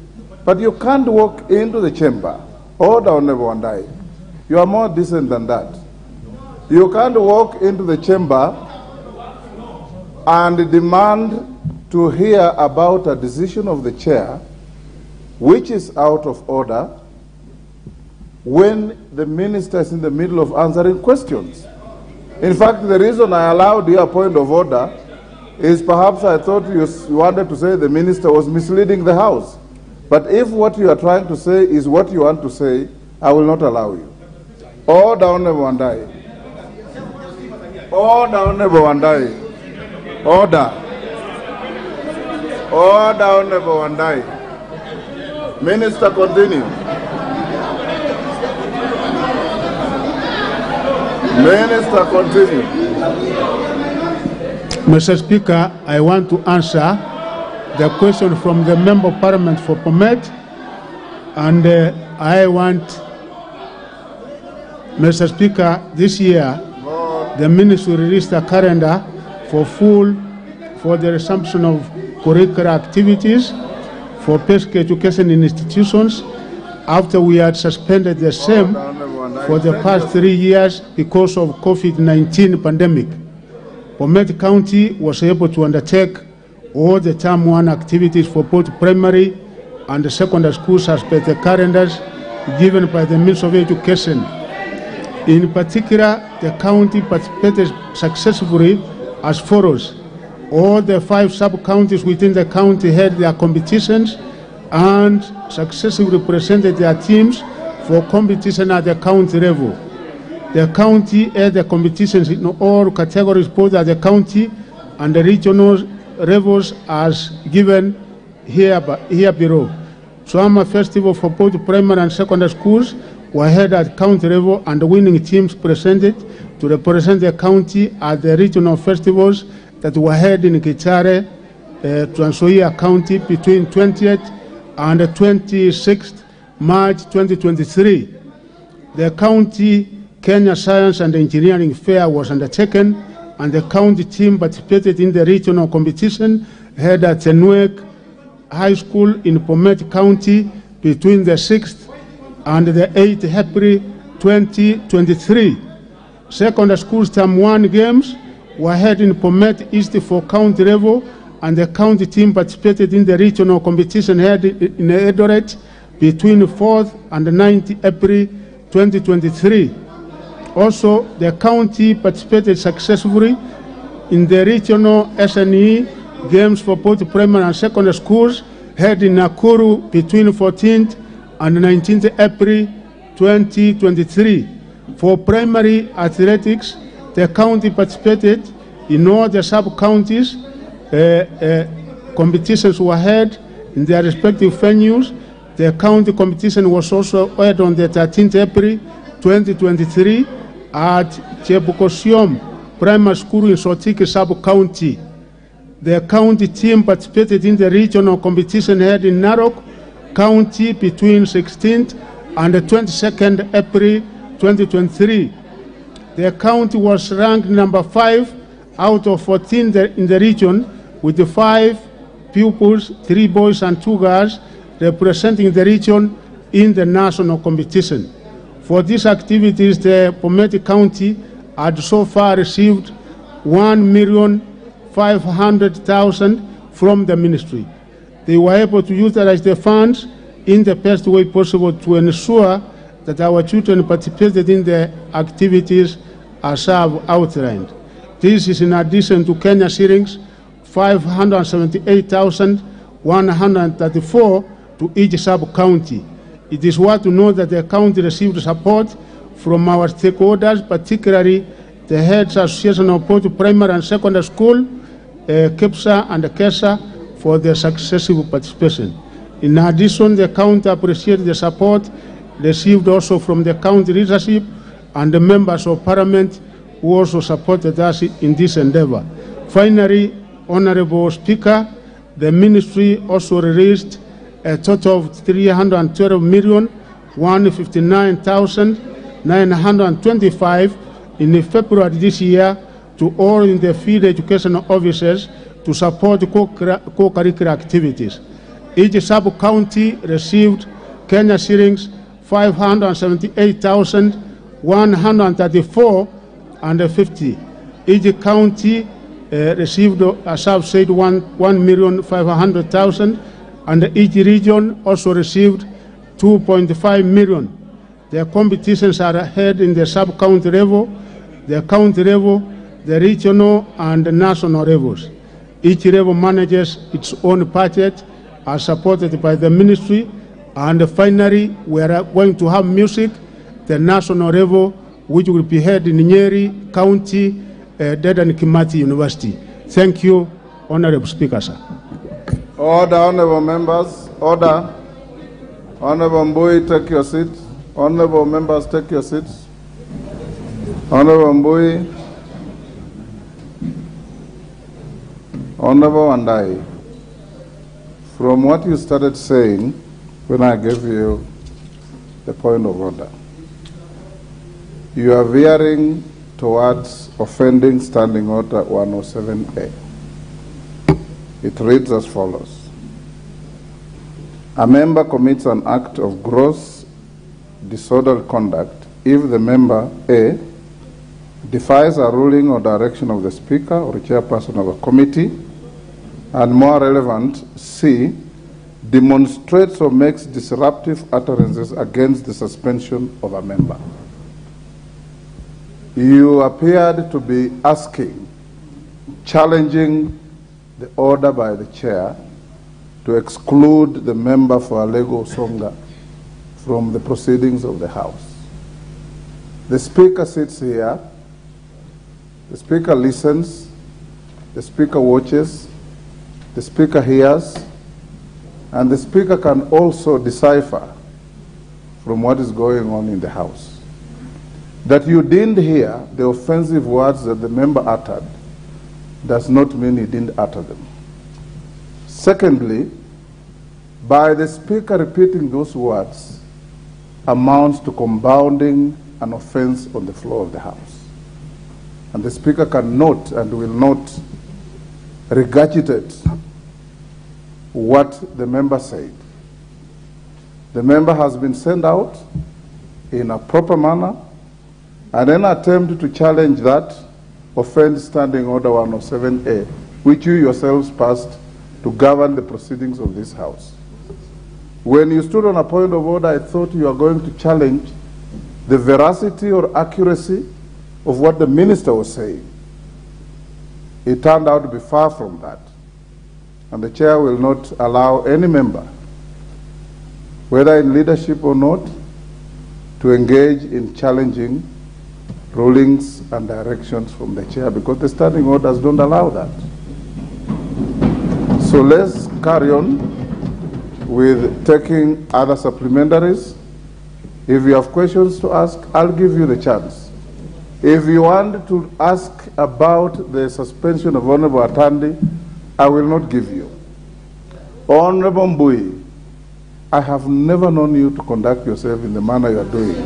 But you can't walk into the chamber. Order, Honorable Wandai. You are more decent than that. You can't walk into the chamber and demand to hear about a decision of the chair which is out of order when the minister is in the middle of answering questions. In fact, the reason I allowed you a point of order is perhaps I thought you wanted to say the minister was misleading the House. But if what you are trying to say is what you want to say, I will not allow you. Order, Honorable Wandai. Order, Honorable Wandai. Order. Order, Honorable Wandai. Minister, continue. Minister, continue. Mr. Speaker, I want to answer the question from the Member of Parliament for Bomet, and I want, Mr. Speaker, this year the Ministry released a calendar for the resumption of curricular activities for basic education in institutions after we had suspended the same for the past 3 years because of COVID-19 pandemic. Bomet County was able to undertake all the Term 1 activities for both primary and secondary schools as per the calendars given by the Ministry of Education. In particular, the county participated successfully as follows. All the 5 sub-counties within the county had their competitions and successfully presented their teams for competition at the county level. The county had the competitions in all categories, both at the county and the regional levels as given here below. Summer festival for both primary and secondary schools were held at county level, and the winning teams presented to represent the county at the regional festivals that were held in Kitare, Trans Nzoia County between 20th and 26th March 2023. The county Kenya Science and Engineering Fair was undertaken, and the county team participated in the regional competition held at Tenuek High School in Bomet County between the 6th and the 8th April 2023. Secondary school's Term 1 games were held in Bomet East for county level, and the county team participated in the regional competition held in Eldoret between 4th and 9th April 2023. Also, the county participated successfully in the regional SNE games for both primary and secondary schools held in Nakuru between 14th and 19th April 2023. For primary athletics, the county participated in all the sub-counties. Competitions were held in their respective venues. The county competition was also held on the 13th April 2023 at Chebukosiom Primary School in Sotiki Sub-County. The county team participated in the regional competition held in Narok County between 16th and 22nd April 2023. The county was ranked number 5 out of 14 in the region, with the 5 pupils, 3 boys and 2 girls, representing the region in the national competition. For these activities, the Bomet County had so far received 1,500,000 from the ministry. They were able to utilize the funds in the best way possible to ensure that our children participated in the activities as I've outlined. This is in addition to Kenya shillings 578,134 to each sub-county. It is worth to note that the county received support from our stakeholders, particularly the Heads Association of both primary and secondary school, KEPSA and KESA, for their successful participation. In addition, the county appreciates the support received also from the county leadership and the members of parliament who also supported us in this endeavor. Finally, Honorable Speaker, the ministry also released a total of 312,159,925 in February this year to all in the field education officers to support co-curricular activities. Each sub-county received Kenya shillings 578,134.50. Each county received, as I've said, 1,500,000, and each region also received 2.5 million. The competitions are held in the sub-county level, the county level, the regional and the national levels. Each level manages its own budget, as supported by the ministry. And finally, we are going to have music, the national level, which will be held in Nyeri County, Dedan Kimathi University. Thank you, Honorable Speaker, sir. Order, honorable members. Order. Honorable Mbui, take your seat. Honorable members, take your seats. Honorable Mbui. Honorable Andai, from what you started saying when I gave you the point of order, you are veering towards offending Standing Order 107A. It reads as follows. A member commits an act of gross disorderly conduct if the member A defies a ruling or direction of the Speaker or chairperson of a committee, and more relevant, C, demonstrates or makes disruptive utterances against the suspension of a member. You appeared to be asking, challenging the order by the chair to exclude the member for Alego Songa from the proceedings of the House. The Speaker sits here, the Speaker listens, the Speaker watches, the Speaker hears, and the Speaker can also decipher from what is going on in the House. That you didn't hear the offensive words that the member uttered does not mean he didn't utter them. Secondly, by the Speaker repeating those words amounts to compounding an offense on the floor of the House. And the Speaker can note and will not regurgitate what the member said. The member has been sent out in a proper manner, and an attempt to challenge that offends Standing Order 107A, which you yourselves passed to govern the proceedings of this House. When you stood on a point of order, I thought you were going to challenge the veracity or accuracy of what the minister was saying. It turned out to be far from that. And the chair will not allow any member, whether in leadership or not, to engage in challenging rulings and directions from the chair, because the standing orders don't allow that. So let's carry on with taking other supplementaries. If you have questions to ask, I'll give you the chance. If you want to ask about the suspension of Honorable Atandi, I will not give you. Honorable Mbui, I have never known you to conduct yourself in the manner you are doing.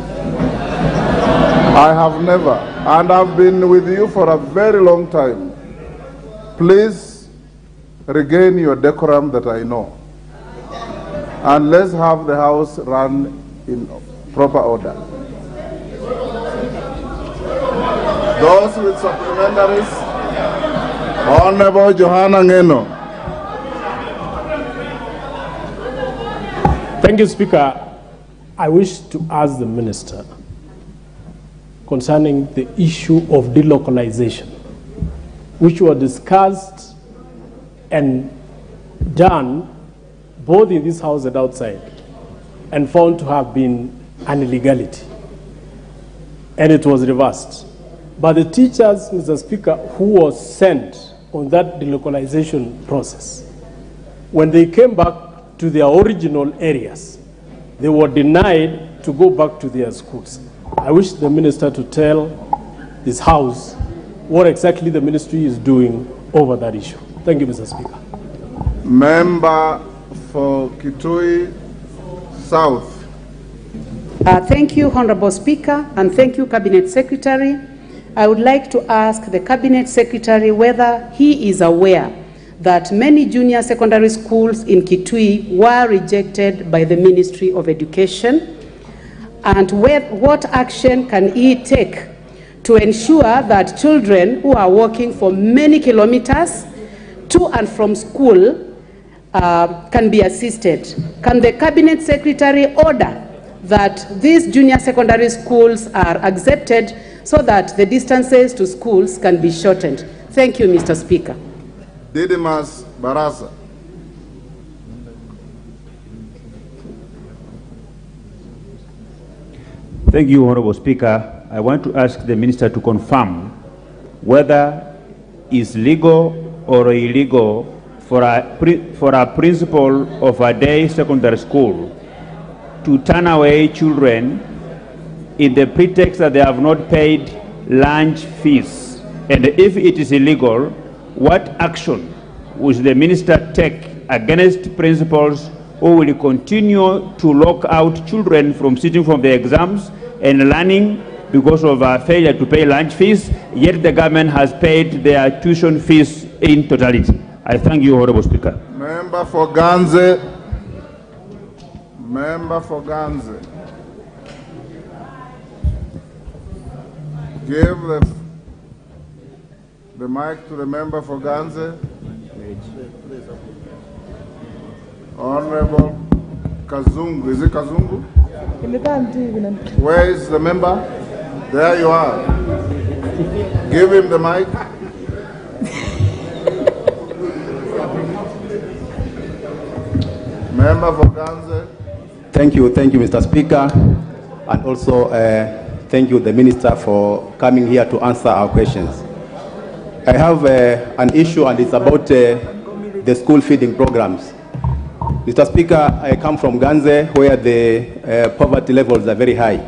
I have never, and I've been with you for a very long time. Please regain your decorum that I know. And let's have the House run in proper order. Those with supplementaries, Honorable Johanna Ngeno. Thank you, Speaker. I wish to ask the Minister concerning the issue of delocalization, which were discussed and done both in this House and outside, and found to have been an illegality. And it was reversed. But the teachers, Mr. Speaker, who was sent on that delocalization process, when they came back to their original areas, they were denied to go back to their schools. I wish the Minister to tell this House what exactly the ministry is doing over that issue. Thank you, Mr. Speaker. Member for Kitui South. Thank you, Honorable Speaker, and thank you, Cabinet Secretary. I would like to ask the Cabinet Secretary whether he is aware that many junior secondary schools in Kitui were rejected by the Ministry of Education, and what action can he take to ensure that children who are walking for many kilometers to and from school can be assisted. Can the Cabinet Secretary order that these junior secondary schools are accepted so that the distances to schools can be shortened? Thank you, Mr. Speaker. Didimas Barasa. Thank you, Honorable Speaker. I want to ask the Minister to confirm whether it's legal or illegal for a principal of a day secondary school to turn away children in the pretext that they have not paid lunch fees. And if it is illegal, what action will the Minister take against principals who will continue to lock out children from sitting from the exams and learning because of a failure to pay lunch fees, yet the government has paid their tuition fees in totality? I thank you, Honorable Speaker. Member for Ganze. Member for Ganze. Give the mic to the member for Ganze. Honorable Kazungu. Is it Kazungu? Where is the member? There you are. Give him the mic. Member for Ganze. Thank you, Mr. Speaker, and also thank you, the Minister, for coming here to answer our questions. I have an issue, and it's about the school feeding programs. Mr. Speaker, I come from Ganze, where the poverty levels are very high.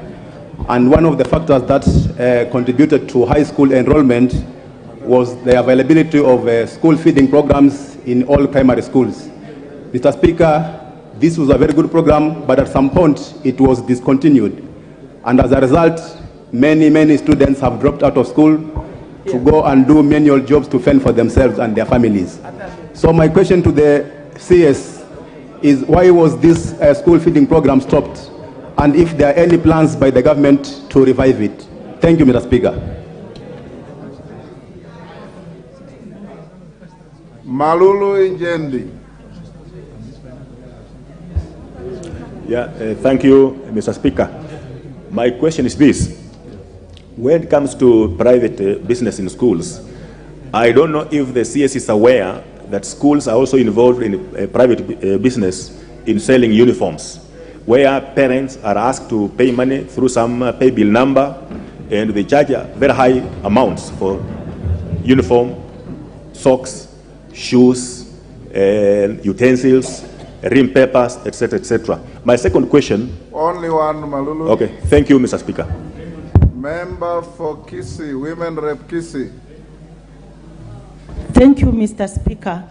And one of the factors that contributed to high school enrollment was the availability of school feeding programs in all primary schools. Mr. Speaker, this was a very good program, but at some point it was discontinued. And as a result, many students have dropped out of school to go and do manual jobs to fend for themselves and their families. So my question to the CS is, why was this school feeding program stopped? And if there are any plans by the government to revive it? Thank you, Mr. Speaker. Malulu Injendi. Thank you, Mr. Speaker. My question is this. When it comes to private business in schools, I don't know if the CS is aware that schools are also involved in private business in selling uniforms, where parents are asked to pay money through some pay bill number, and they charge very high amounts for uniform, socks, shoes, utensils, rim papers, etc., etc. My second question. Only one, Malulu. Okay, thank you, Mr. Speaker. Member for Kisii, Women Rep Kisii. Thank you, Mr. Speaker.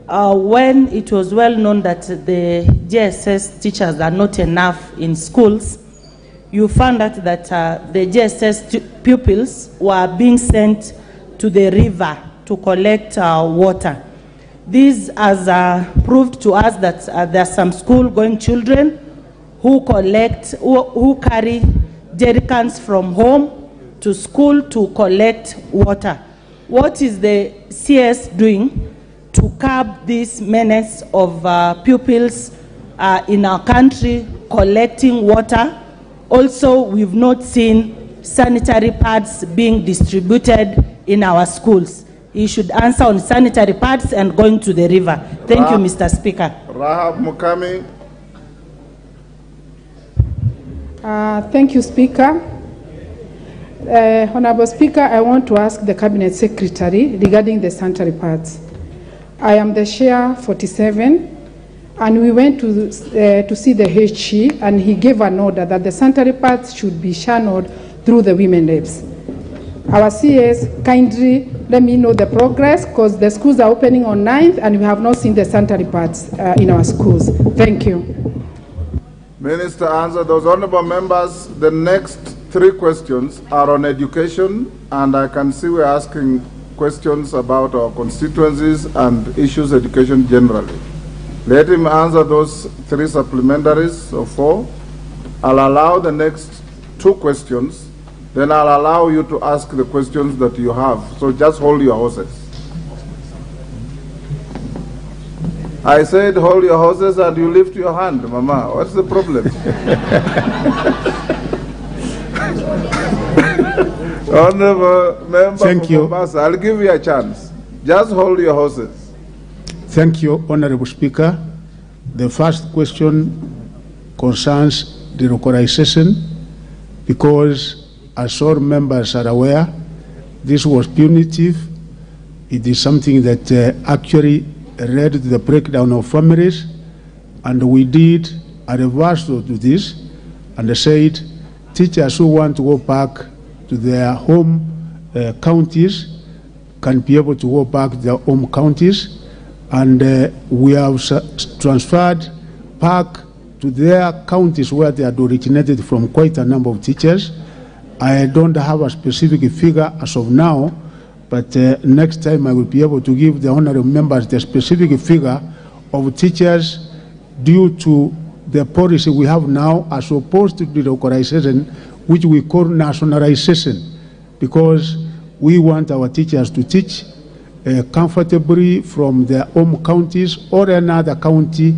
When it was well known that the GSS teachers are not enough in schools, you found out that the GSS pupils were being sent to the river to collect water. This has proved to us that there are some school-going children who carry jerrycans from home to school to collect water. What is the CS doing to curb this menace of pupils in our country collecting water? Also, we've not seen sanitary pads being distributed in our schools. He should answer on sanitary pads and going to the river. Thank you, Mr. Speaker. Rahab Mukami. Thank you, Speaker. Honorable Speaker, I want to ask the Cabinet Secretary regarding the sanitary pads. I am the Chair 47, and we went to see the HE, and he gave an order that the sanitary pads should be channeled through the women reps. Our CS, kindly let me know the progress, because the schools are opening on 9th, and we have not seen the sanitary pads in our schools. Thank you. Minister, answer those. Honorable members, the next 3 questions are on education, and I can see we're asking questions about our constituencies and issues education generally. Let him answer those 3 supplementaries or 4. I'll allow the next 2 questions, then I'll allow you to ask the questions that you have. So just hold your horses. I said hold your horses and you lift your hand, Mama. What's the problem? Honorable Member, thank you. Mombasa, I'll give you a chance. Just hold your horses. Thank you, Honorable Speaker. The first question concerns the localization, because as all members are aware, this was punitive. It is something that actually led to the breakdown of families, and we did a reversal to this and said teachers who want to go back to their home counties can be able to go back to their home counties, and we have transferred back to their counties where they had originated from quite a number of teachers. I don't have a specific figure as of now, but next time I will be able to give the honorable members the specific figure of teachers due to the policy we have now as opposed to the localization, which we call nationalization, because we want our teachers to teach comfortably from their home counties or another county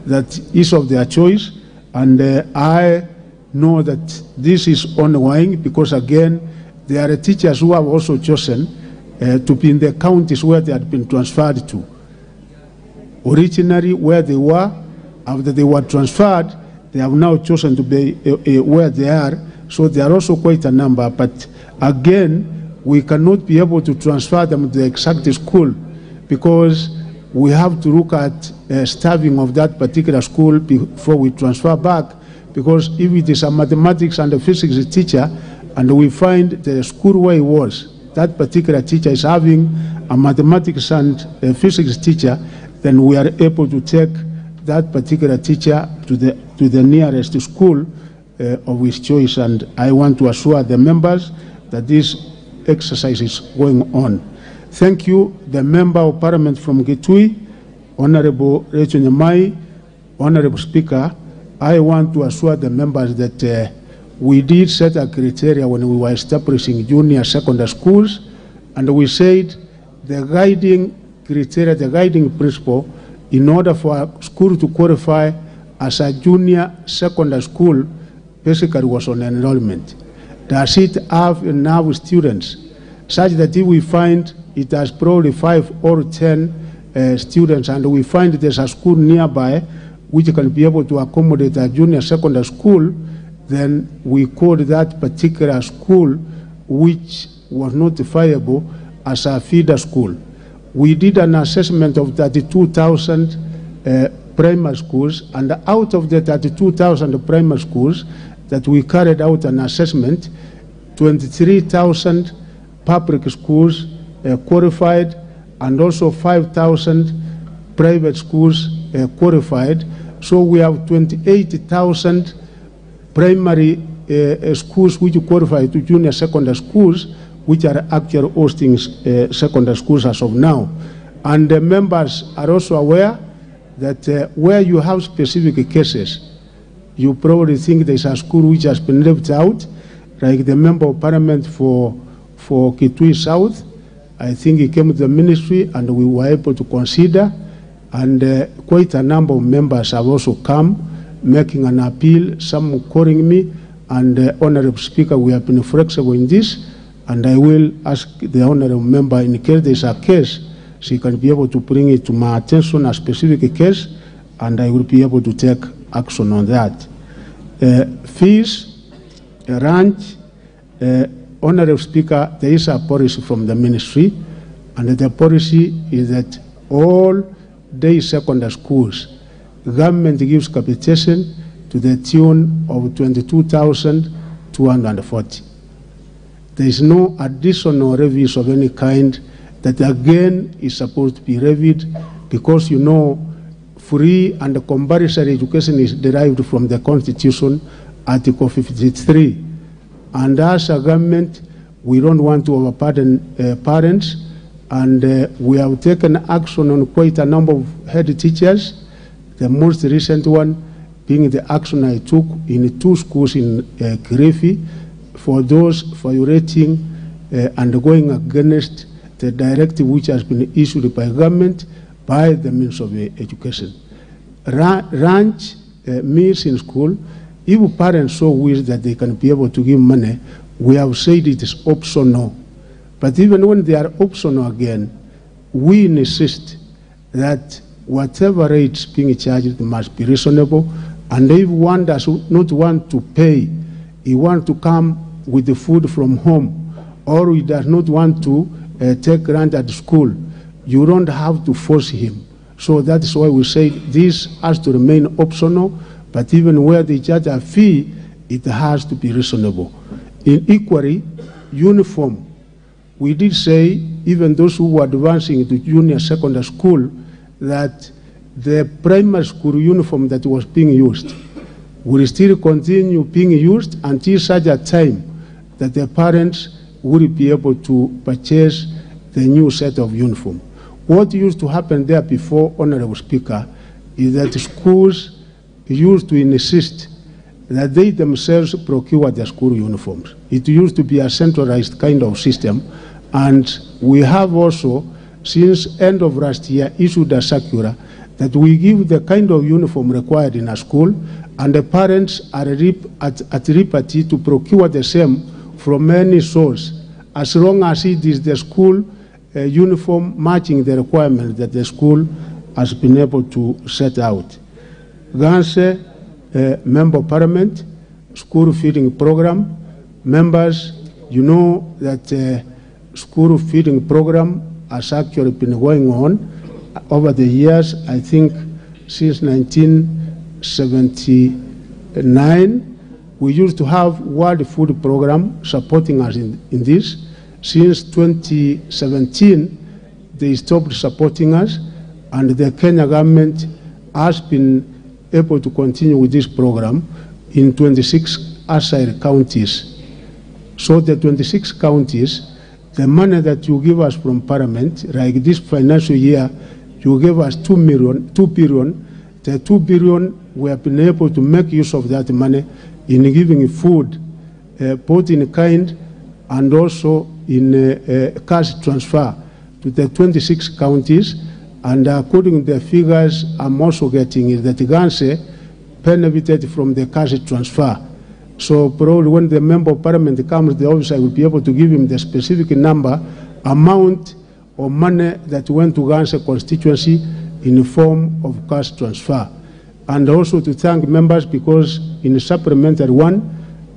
that is of their choice. And I know that this is ongoing because, again, there are teachers who have also chosen to be in the counties where they had been transferred to. Originally, where they were, after they were transferred, they have now chosen to be where they are. So there are also quite a number. But again, we cannot be able to transfer them to the exact school because we have to look at staffing of that particular school before we transfer back. Because if it is a mathematics and a physics teacher, and we find the school where he was, that particular teacher is having a mathematics and a physics teacher, then we are able to take that particular teacher to the nearest school of his choice. And I want to assure the members that this exercise is going on. Thank you, the Member of Parliament from Gitui, Honorable Rachel Nyamai. Honorable Speaker, I want to assure the members that we did set a criteria when we were establishing junior secondary schools, and we said the guiding criteria, the guiding principle, in order for a school to qualify as a junior secondary school, basically was on enrollment. Does it have enough students such that if we find it has probably 5 or 10 students, and we find there's a school nearby which can be able to accommodate a junior secondary school, then we call that particular school which was notifiable as a feeder school. We did an assessment of 32,000 primary schools, and out of the 32,000 primary schools that we carried out an assessment, 23,000 public schools qualified, and also 5,000 private schools qualified. So we have 28,000 primary schools which qualify to junior secondary schools, which are actual hosting secondary schools as of now. And the members are also aware that where you have specific cases, you probably think there's a school which has been left out. like the Member of Parliament for Kitui South. I think he came to the ministry and we were able to consider, and quite a number of members have also come making an appeal, some calling me, and Honorable Speaker, we have been flexible in this, and I will ask the Honorable Member, in case there is a case, she can be able to bring it to my attention, a specific case, and I will be able to take action on that. Fees, ranch, Honorable Speaker, there is a policy from the ministry, and the policy is that all day secondary schools, government gives capitation to the tune of 22,240. There is no additional levies of any kind that again is supposed to be levied, because you know free and compulsory education is derived from the Constitution, Article 53. And as a government, we don't want to overburden parents, and we have taken action on quite a number of head teachers. The most recent one being the action I took in 2 schools in Kirifi for those violating and going against the directive which has been issued by government by the Ministry of Education. Ranch meals in school, if parents so wish that they can be able to give money, we have said it is optional. But even when they are optional again, we insist that whatever rates being charged must be reasonable, and if one does not want to pay, he wants to come with the food from home, or he does not want to take lunch at school, you don't have to force him. So that is why we say this has to remain optional, but even where they charge a fee, it has to be reasonable. In equally, uniform, we did say, even those who were advancing to junior secondary school, that the primary school uniform that was being used will still continue being used until such a time that the parents will be able to purchase the new set of uniform. What used to happen there before, Honorable Speaker, is that schools used to insist that they themselves procure their school uniforms. It used to be a centralized kind of system, and we have also, since end of last year, issued a circular that we give the kind of uniform required in a school, and the parents are at liberty to procure the same from any source, as long as it is the school uniform matching the requirement that the school has been able to set out. Ganse, Member of Parliament, school feeding program. Members, you know that school feeding program has actually been going on over the years. I think since 1979, we used to have World Food Program supporting us in this. Since 2017, they stopped supporting us, and the Kenya government has been able to continue with this program in 26 Asile counties. So the 26 counties, the money that you give us from Parliament, like this financial year, you gave us 2 billion. The 2 billion, we have been able to make use of that money in giving food, both in kind and also in cash transfer to the 26 counties. And according to the figures I'm also getting, is that Ganse benefited from the cash transfer. So probably when the Member of Parliament comes to the office, I will be able to give him the specific number, amount of money that went to Ganse constituency in the form of cash transfer. And also to thank members, because in the supplementary one,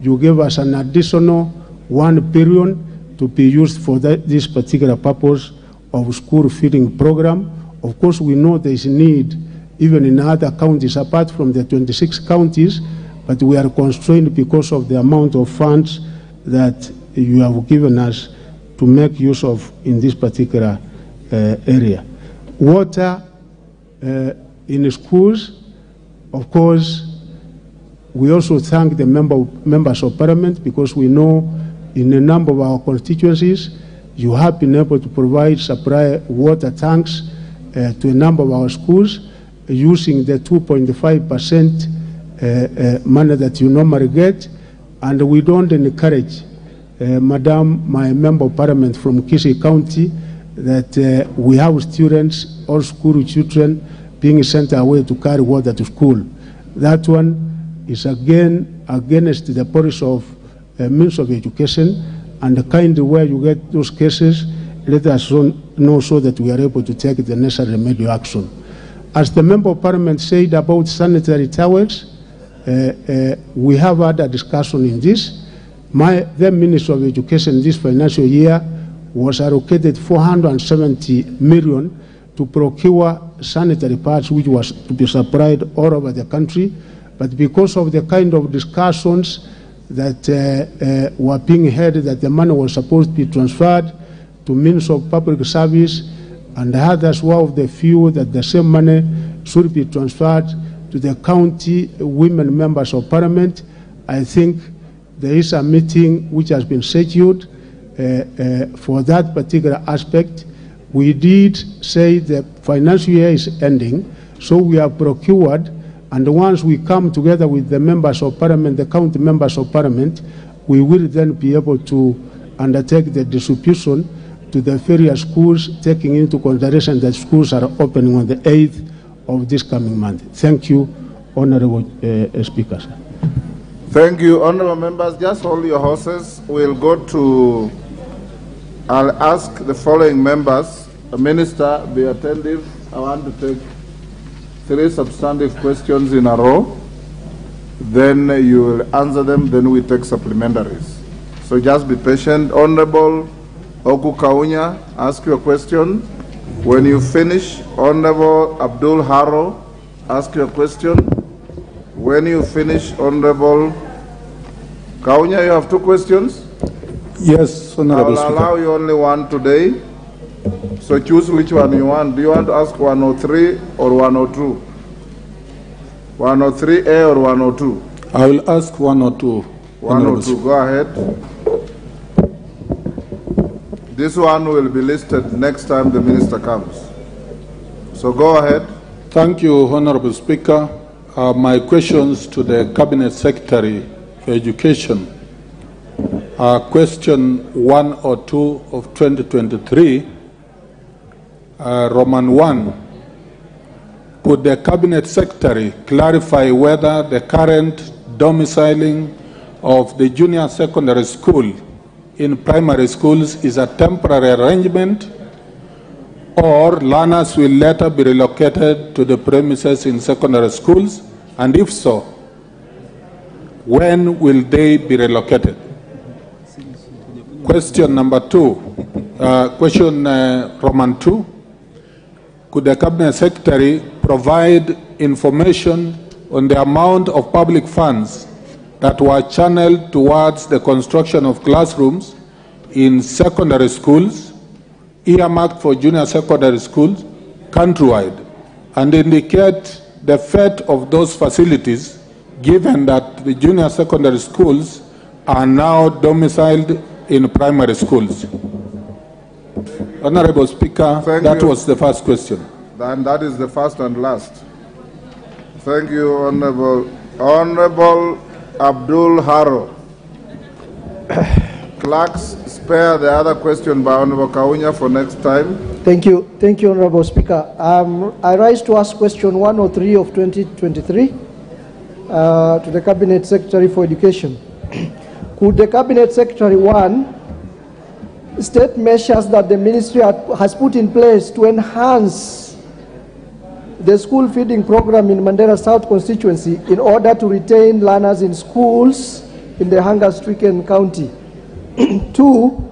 you gave us an additional 1 billion to be used for this particular purpose of school feeding program. Of course, we know there is need even in other counties apart from the 26 counties, but we are constrained because of the amount of funds that you have given us to make use of in this particular area. Water in schools, of course, we also thank the members of Parliament, because we know in a number of our constituencies, you have been able to provide supply water tanks to a number of our schools using the 2.5% money that you normally get, and we don't encourage, Madam, my member of parliament from Kisii County, that we have students or school children being sent away to carry water to school. That one is again against the policy of means of education, and the kind where you get those cases, let us know so that we are able to take the necessary remedial action. As the member of parliament said about sanitary towels, we have had a discussion in this. The Minister of Education this financial year was allocated 470 million to procure sanitary pads which was to be supplied all over the country. But because of the kind of discussions that were being held, that the money was supposed to be transferred to means of public service, and others were of the view that the same money should be transferred to the county women members of parliament, I think there is a meeting which has been scheduled for that particular aspect. We did say the financial year is ending, so we have procured, and once we come together with the members of parliament, the county members of parliament, we will then be able to undertake the distribution to the various schools, taking into consideration that schools are opening on the 8th of this coming month. Thank you, Honorable Speakers. Thank you, honorable members. Just hold your horses. We'll go to, I'll ask the following members. Minister, be attentive. I want to take 3 substantive questions in a row. Then you will answer them, then we take supplementaries. So just be patient. Honorable Gucokia, ask your question. When you finish, Honorable Abdul Haro, ask your question. When you finish, Honorable Kaunya, you have 2 questions? Yes, Honorable Speaker. I will allow you only one today. So choose which one you want. Do you want to ask 103 or 102? 103A or 102? I will ask 102. 102, go ahead. This one will be listed next time the minister comes. So go ahead. Thank you, Honorable Speaker. My questions to the Cabinet Secretary for Education. Question 1 or 2 of 2023, Roman 1. Could the Cabinet Secretary clarify whether the current domiciling of the junior secondary school in primary schools is a temporary arrangement, or learners will later be relocated to the premises in secondary schools? And if so, when will they be relocated? Question number 2, Roman 2. Could the Cabinet Secretary provide information on the amount of public funds that were channeled towards the construction of classrooms in secondary schools, earmarked for junior secondary schools countrywide, and indicate the fate of those facilities, given that the junior secondary schools are now domiciled in primary schools? Honorable Speaker, that was the first question. And that is the first and last. Thank you, Honorable Abdul Haro. Clerks, spare the other question by Honorable Kaunya for next time. Thank you, Honorable Speaker. I rise to ask question 103 of 2023 to the Cabinet Secretary for Education. Could the Cabinet Secretary, 1, state measures that the ministry has put in place to enhance the school feeding program in Mandera South constituency in order to retain learners in schools in the hunger-stricken county? 2,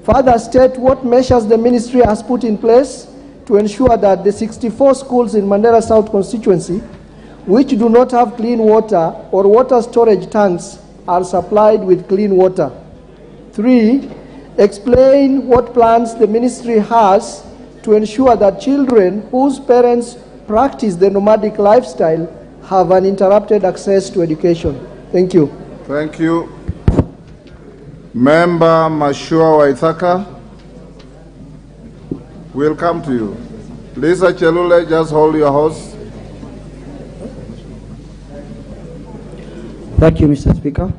further state what measures the ministry has put in place to ensure that the 64 schools in Mandera South constituency which do not have clean water or water storage tanks are supplied with clean water. 3, explain what plans the ministry has to ensure that children whose parents practice the nomadic lifestyle have uninterrupted access to education. Thank you. Thank you. Member Mashua Waithaka, we'll come to you. Lisa Chelule, just hold your horse. Thank you, Mr. Speaker.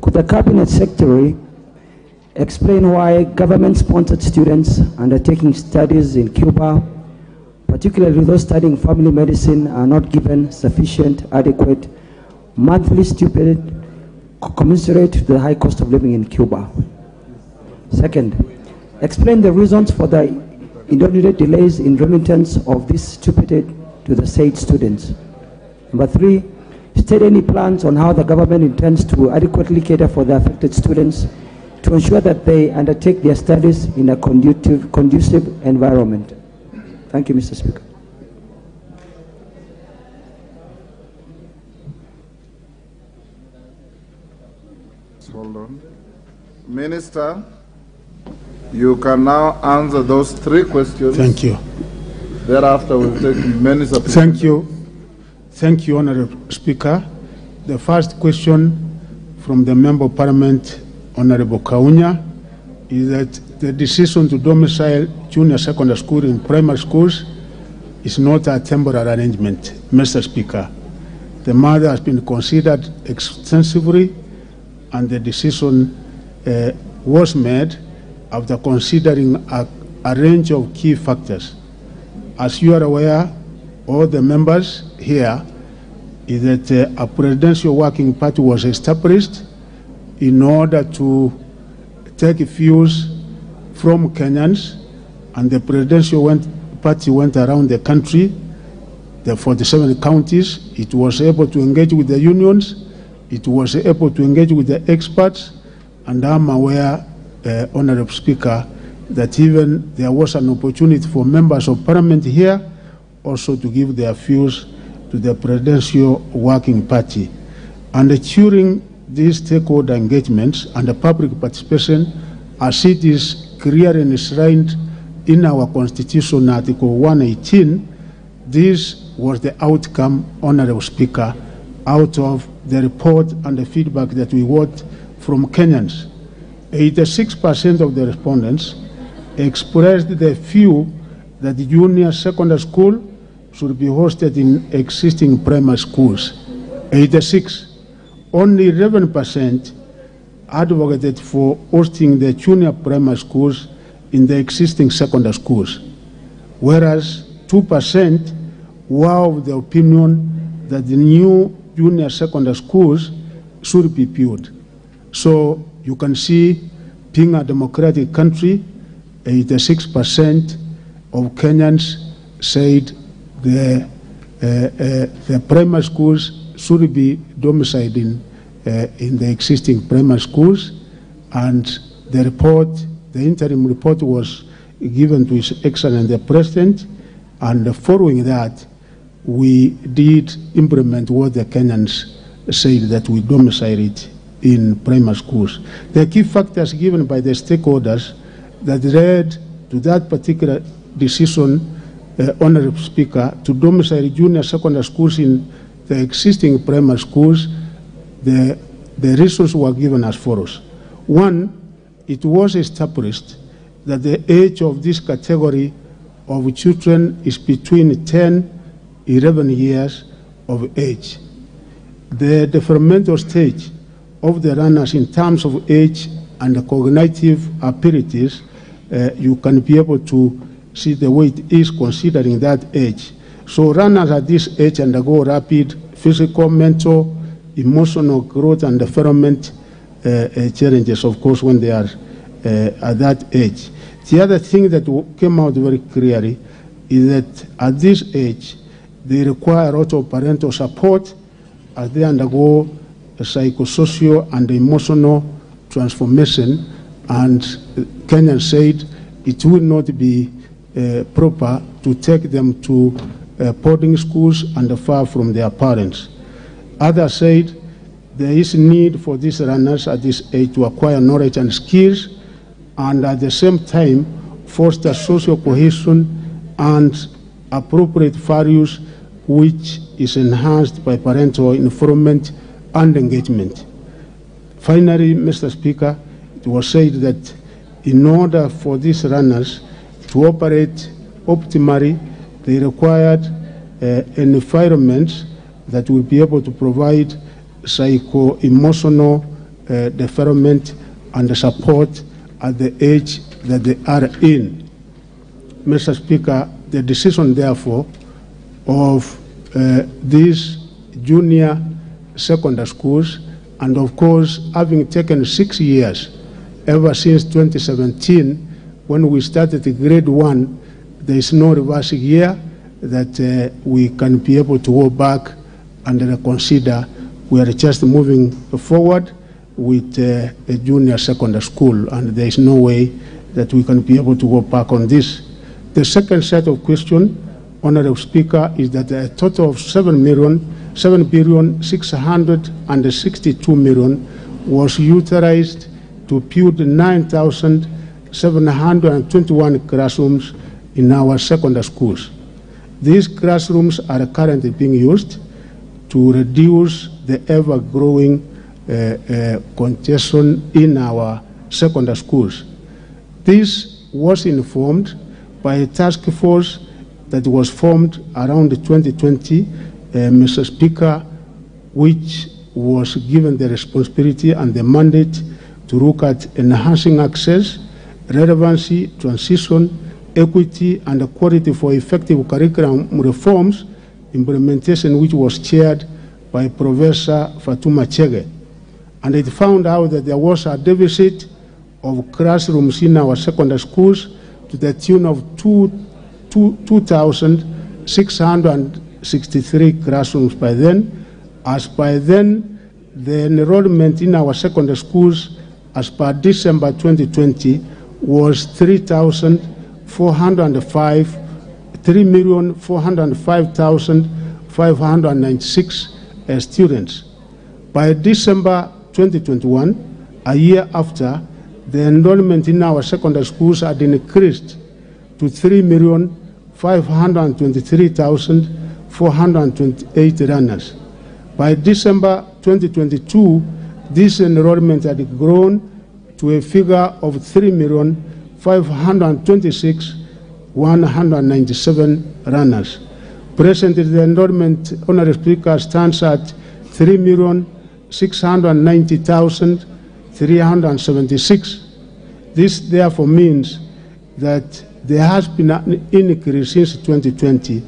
Could the Cabinet Secretary explain why government-sponsored students undertaking studies in Cuba, particularly those studying family medicine, are not given sufficient, adequate monthly stipend commensurate to the high cost of living in Cuba? Second, explain the reasons for the inordinate delays in remittance of this stipend to the said students. Number three, state any plans on how the government intends to adequately cater for the affected students to ensure that they undertake their studies in a conducive environment. Thank you, Mr. Speaker. Hold on. Minister, you can now answer those three questions. Thank you. Thereafter, we'll take many submissions. Thank you. Thank you, Honorable Speaker. The first question from the Member of Parliament, Honorable Ciuria, is that the decision to domicile junior secondary school in primary schools is not a temporary arrangement, Mr. Speaker. The matter has been considered extensively, and the decision was made after considering a range of key factors. As you are aware, all the members here, is that a presidential working party was established in order to take views from Kenyans, and the presidential party went around the country, the 47 counties. It was able to engage with the unions, it was able to engage with the experts, and I'm aware, Honorable Speaker, that even there was an opportunity for members of parliament here also to give their views to the presidential working party. And during these stakeholder engagements and the public participation, as it is clearly enshrined in our Constitution, Article 118, this was the outcome, Honorable Speaker, out of the report and the feedback that we got from Kenyans. 86% of the respondents expressed the view that the junior secondary school should be hosted in existing primary schools. 86. Only 11% advocated for hosting the junior primary schools in the existing secondary schools, whereas 2% were of the opinion that the new junior secondary schools should be built. So you can see, being a democratic country, 86% of Kenyans said the primary schools should be domiciled in the existing primary schools, and the report, the interim report, was given to His Excellency the President, and following that, we did implement what the Kenyans said, that we domicile it in primary schools. The key factors given by the stakeholders that led to that particular decision, Honorable Speaker, to domicile junior secondary schools in the existing primary schools, the reasons were given as follows. One, it was established that the age of this category of children is between 10 and 11 years of age. The developmental stage of the runners in terms of age and the cognitive abilities, you can be able to see the way it is considering that age. So runners at this age undergo rapid physical, mental, emotional growth and development challenges, of course, when they are at that age. The other thing that came out very clearly is that at this age, they require a lot of parental support as they undergo a psychosocial and emotional transformation, and Kenyans said it will not be proper to take them to boarding schools and far from their parents. Others said there is need for these runners at this age to acquire knowledge and skills, and at the same time foster social cohesion and appropriate values, which is enhanced by parental involvement and engagement. Finally, Mr. Speaker, it was said that in order for these runners to operate optimally, they required an environment that will be able to provide psycho-emotional development and support at the age that they are in. Mr. Speaker, the decision, therefore, of these junior secondary schools, and of course, having taken 6 years, ever since 2017, when we started grade 1, there is no reversing year that we can be able to go back and reconsider. We are just moving forward with a junior secondary school, and there is no way that we can be able to go back on this. The second set of questions, Honorable Speaker, is that a total of 7,662 million was utilized to build 9,721 classrooms in our secondary schools. These classrooms are currently being used to reduce the ever-growing congestion in our secondary schools. This was informed by a task force that was formed around 2020, Mr. Speaker, which was given the responsibility and the mandate to look at enhancing access, relevancy, transition, equity, and quality for effective curriculum reforms, implementation which was chaired by Professor Fatuma Chege. And it found out that there was a deficit of classrooms in our secondary schools to the tune of 2,663 classrooms by then. As by then, the enrollment in our secondary schools as per December 2020 was 3,405,596 students. By December 2021, a year after, the enrollment in our secondary schools had increased to 3,523,428 learners. By December 2022, this enrollment had grown to a figure of 3,526,197 learners. Presently, the enrollment, Honorable Speaker, stands at 3,690,376. This therefore means that there has been an increase since 2020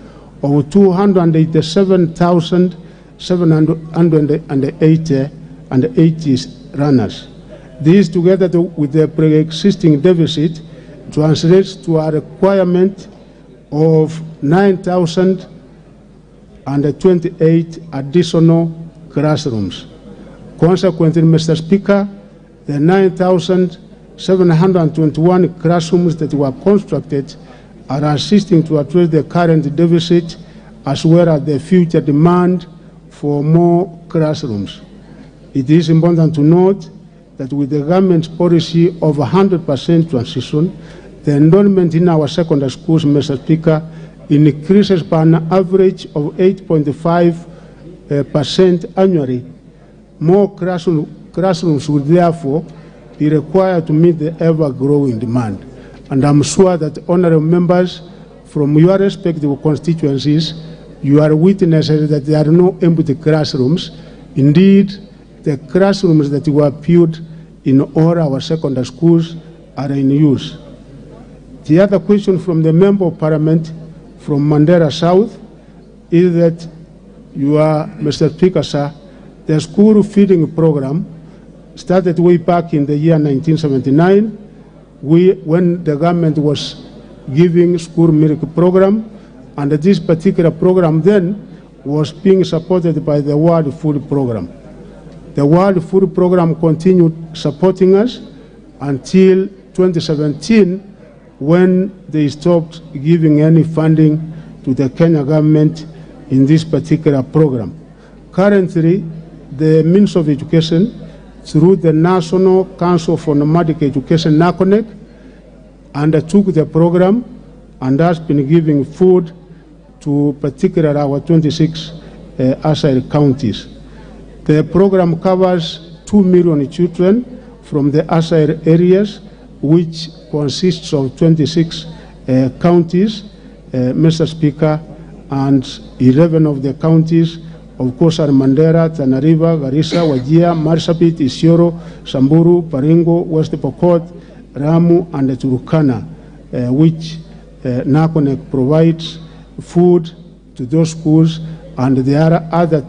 of 287,780 runners. This, together with the pre-existing deficit, translates to a requirement of 9,028 additional classrooms. Consequently, Mr. Speaker, the 9,721 classrooms that were constructed are assisting to address the current deficit as well as the future demand for more classrooms. It is important to note that with the government's policy of 100% transition, the enrollment in our secondary schools, Mr. Speaker, increases by an average of 8.5% annually. More classrooms will therefore be required to meet the ever-growing demand. And I'm sure that, honorable members, from your respective constituencies, you are witnesses that there are no empty classrooms. Indeed, the classrooms that were built in all our secondary schools are in use. The other question from the Member of Parliament from Mandera South is that you are, Mr. Speaker, sir, the school feeding program started way back in the year 1979, when the government was giving school milk program, and this particular program then was being supported by the World Food Program. The World Food Program continued supporting us until 2017, when they stopped giving any funding to the Kenya government in this particular program. Currently, the Ministry of Education, through the National Council for Nomadic Education, NACONEC, undertook the program and has been giving food to particularly our 26 Asile counties. The program covers 2 million children from the Asile areas, which consists of 26 counties, Mr. Speaker, and 11 of the counties of course, are Mandera, Tana River, Garissa, Wajir, Marsabit, Isiolo, Samburu, Baringo, West Pokot, Ramu, and Turkana, which NACONEC provides food to those schools, and there are other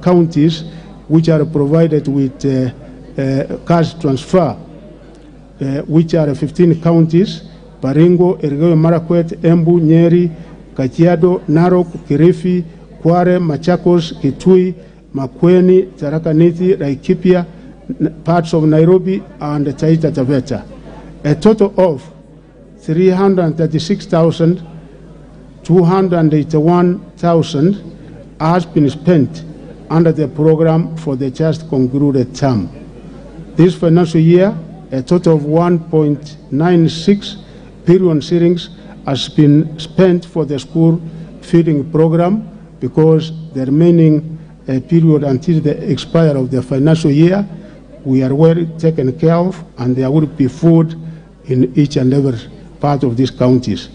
counties which are provided with cash transfer, which are 15 counties: Baringo, Elgeyo Marakwet, Embu, Nyeri, Kajiado, Narok, Kilifi, Kware, Machakos, Kitui, Makueni, Tharaka Nithi, Laikipia, parts of Nairobi, and Taita Taveta. A total of 336,281,000 has been spent under the program for the just concluded term. This financial year, a total of 1.96 billion shillings has been spent for the school feeding program, because the remaining period until the expire of the financial year, we are well taken care of, and there will be food in each and every part of these counties.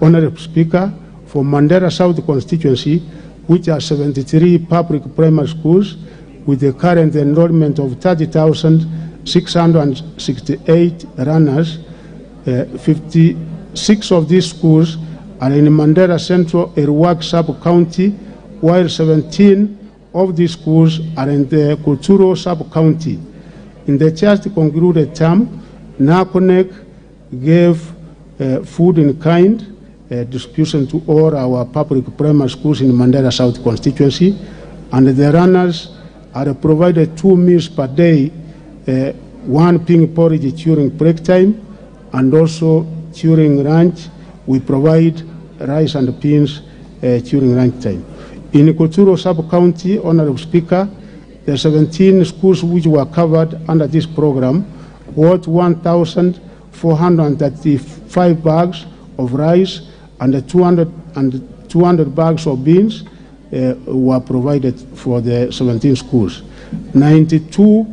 Honorable Speaker, for Mandera South constituency, which are 73 public primary schools with the current enrollment of 30,668 runners, 56 of these schools are in Mandera Central Erwak sub-county, while 17 of these schools are in the Kulturo sub-county. In the just concluded term, NACONEC gave food in kind distribution to all our public primary schools in Mandera South constituency, and the runners are provided 2 meals per day, one being porridge during break time, and also during lunch we provide rice and beans during lunch time. In Kulturo sub-county, Honorable Speaker, the 17 schools which were covered under this program worth 1,435 bags of rice and 200 bags of beans were provided for the 17 schools. 92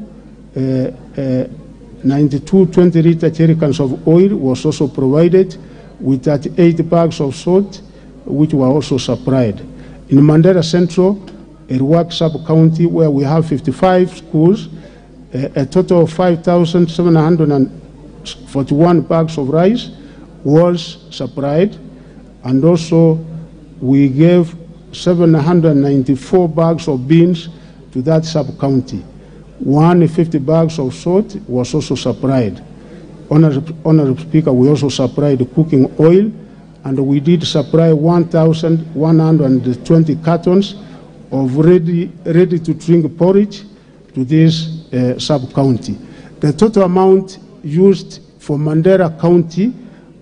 20-liter jerrycans of oil was also provided, with 38 bags of salt, which were also supplied. In Mandera Central, Erwak sub-county, where we have 55 schools, a total of 5,741 bags of rice was supplied, and also we gave 794 bags of beans to that sub-county. 150 bags of salt was also supplied. Honorable Speaker, we also supplied cooking oil, and we did supply 1,120 cartons of ready-to-drink porridge to this sub-county. The total amount used for Mandera County,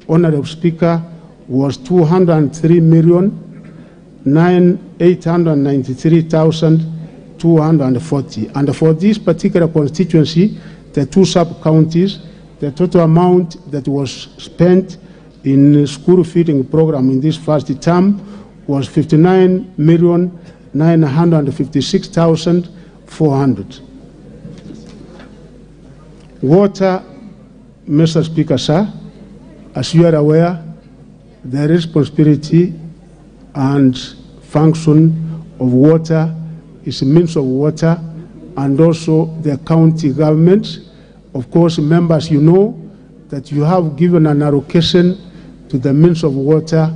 Honorable Speaker, was 203,893,240. And for this particular constituency, the two sub-counties, the total amount that was spent in school feeding program in this first term was 59,956,400. Water, Mr. Speaker, sir, as you are aware, the responsibility and function of water is a means of water, and also the county government. Of course, members, you know that you have given an allocation to the means of water.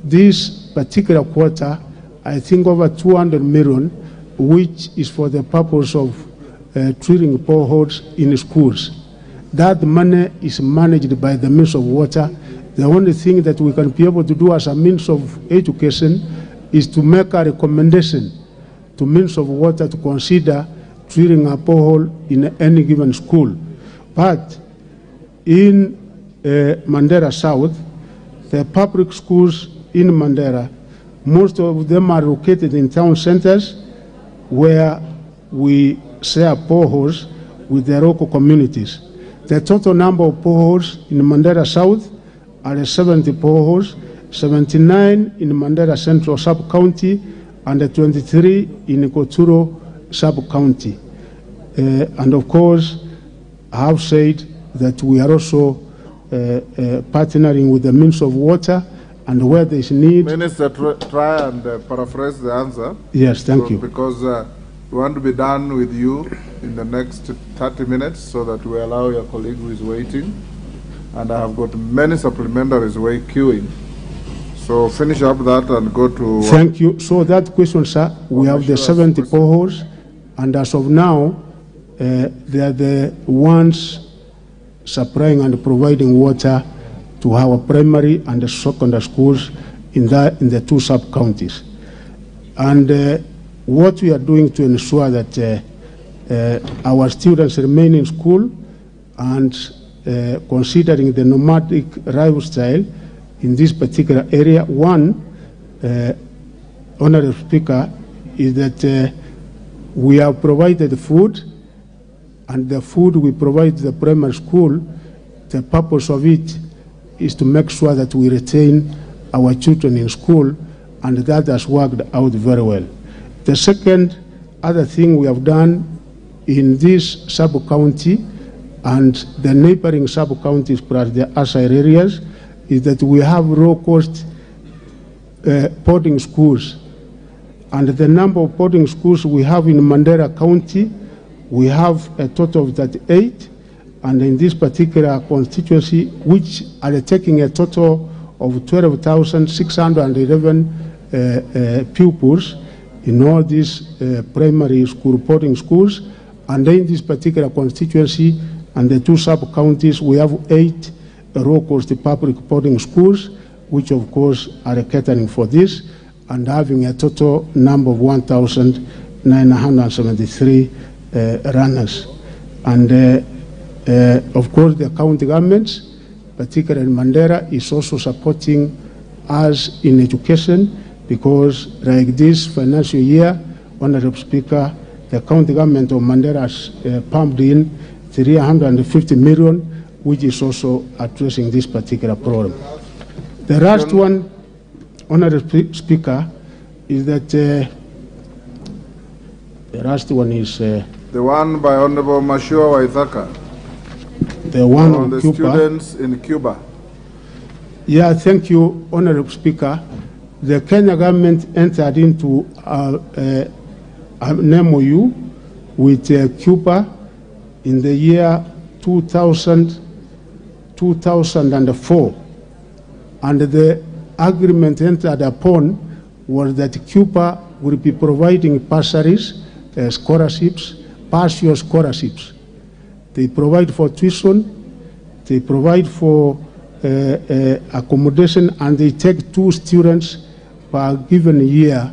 This particular quarter, I think over 200 million, which is for the purpose of drilling boreholes in schools. That money is managed by the means of water. The only thing that we can be able to do as a means of education is to make a recommendation to means of water to consider drilling a borehole in any given school. But in Mandera South, the public schools in Mandera, most of them are located in town centers where we share boreholes with the local communities. The total number of boreholes in Mandera South are 70 boreholes, 79 in Mandera Central Sub-County, and 23 in Kulturo Sub-County. And of course, I have said that we are also partnering with the means of water, and where there is need. Minister, try and paraphrase the answer. Yes, thank you. Because we want to be done with you in the next 30 minutes so that we allow your colleague who is waiting. And I have got many supplementaries queuing. So finish up that and go to... Thank you. So that question, sir, we have the 70 boreholes, and as of now, they are the ones supplying and providing water to our primary and secondary schools in the two sub-counties. And what we are doing to ensure that our students remain in school, and considering the nomadic lifestyle in this particular area, one, Honorable Speaker, is that we have provided food, and the food we provide to the primary school, the purpose of it is to make sure that we retain our children in school, and that has worked out very well. The second other thing we have done in this sub-county and the neighboring sub-counties plus the outside areas is that we have low-cost boarding schools. And the number of boarding schools we have in Mandera County, we have a total of 38, and in this particular constituency, which are taking a total of 12,611 pupils in all these primary school boarding schools. And in this particular constituency and the two sub-counties, we have 8 low-cost public boarding schools, which of course are catering for this, and having a total number of 1,973 runners. And of course the county governments, particularly in Mandera, is also supporting us in education, because like this financial year, Honorable Speaker, the county government of Mandera has pumped in 350 million, which is also addressing this particular problem. The last one, Honorable Speaker, is that the last one is the one by Honorable Mashua Waithaka. The one on on the Cuba. Students in Cuba. Yeah, thank you, Honorable Speaker. The Kenya government entered into an MOU with Cuba in the year 2004. And the agreement entered upon was that Cuba will be providing bursaries, scholarships, partial scholarships. They provide for tuition, they provide for accommodation, and they take 2 students per given year.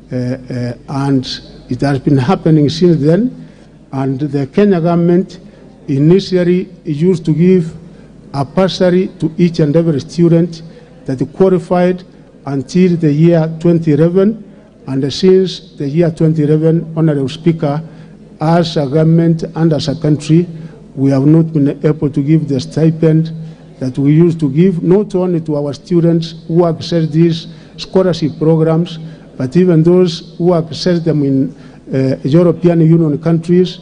And it has been happening since then. And the Kenya government initially used to give a bursary to each and every student that qualified until the year 2011. And since the year 2011, Honorable Speaker, as a government and as a country, we have not been able to give the stipend that we used to give, not only to our students who access these scholarship programs, but even those who access them in European Union countries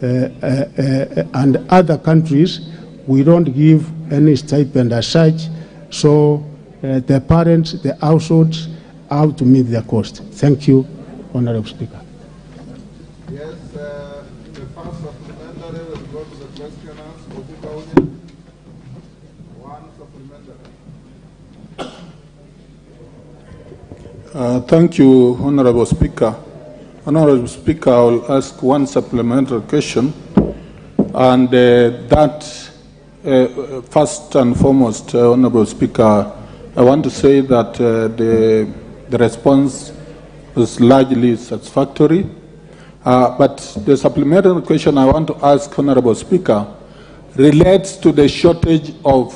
and other countries. We don't give any stipend as such, so the parents, the households, have to meet their cost. Thank you, Honorable Speaker. Yes, the first supplementary will go to the questioners. One supplementary. Thank you, Honorable Speaker. Honorable Speaker, I will ask one supplementary question, and that first and foremost, Honorable Speaker, I want to say that the response is largely satisfactory, but the supplementary question I want to ask, Honorable Speaker, relates to the shortage of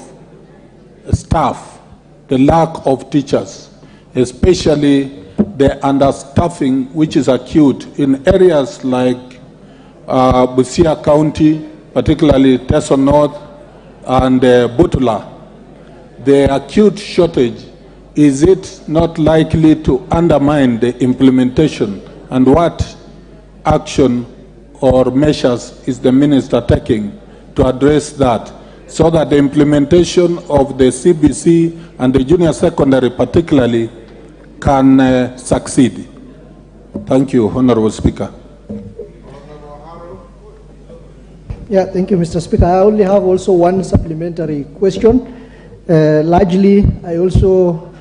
staff, the lack of teachers, especially the understaffing which is acute in areas like Busia County, particularly Teso North and Butula. The acute shortage, is it not likely to undermine the implementation, and what action or measures is the minister taking to address that? so that the implementation of the CBC and the junior secondary particularly can succeed. Thank you, Honorable Speaker. Yeah, thank you, Mr. Speaker. I only have also one supplementary question. Largely, I also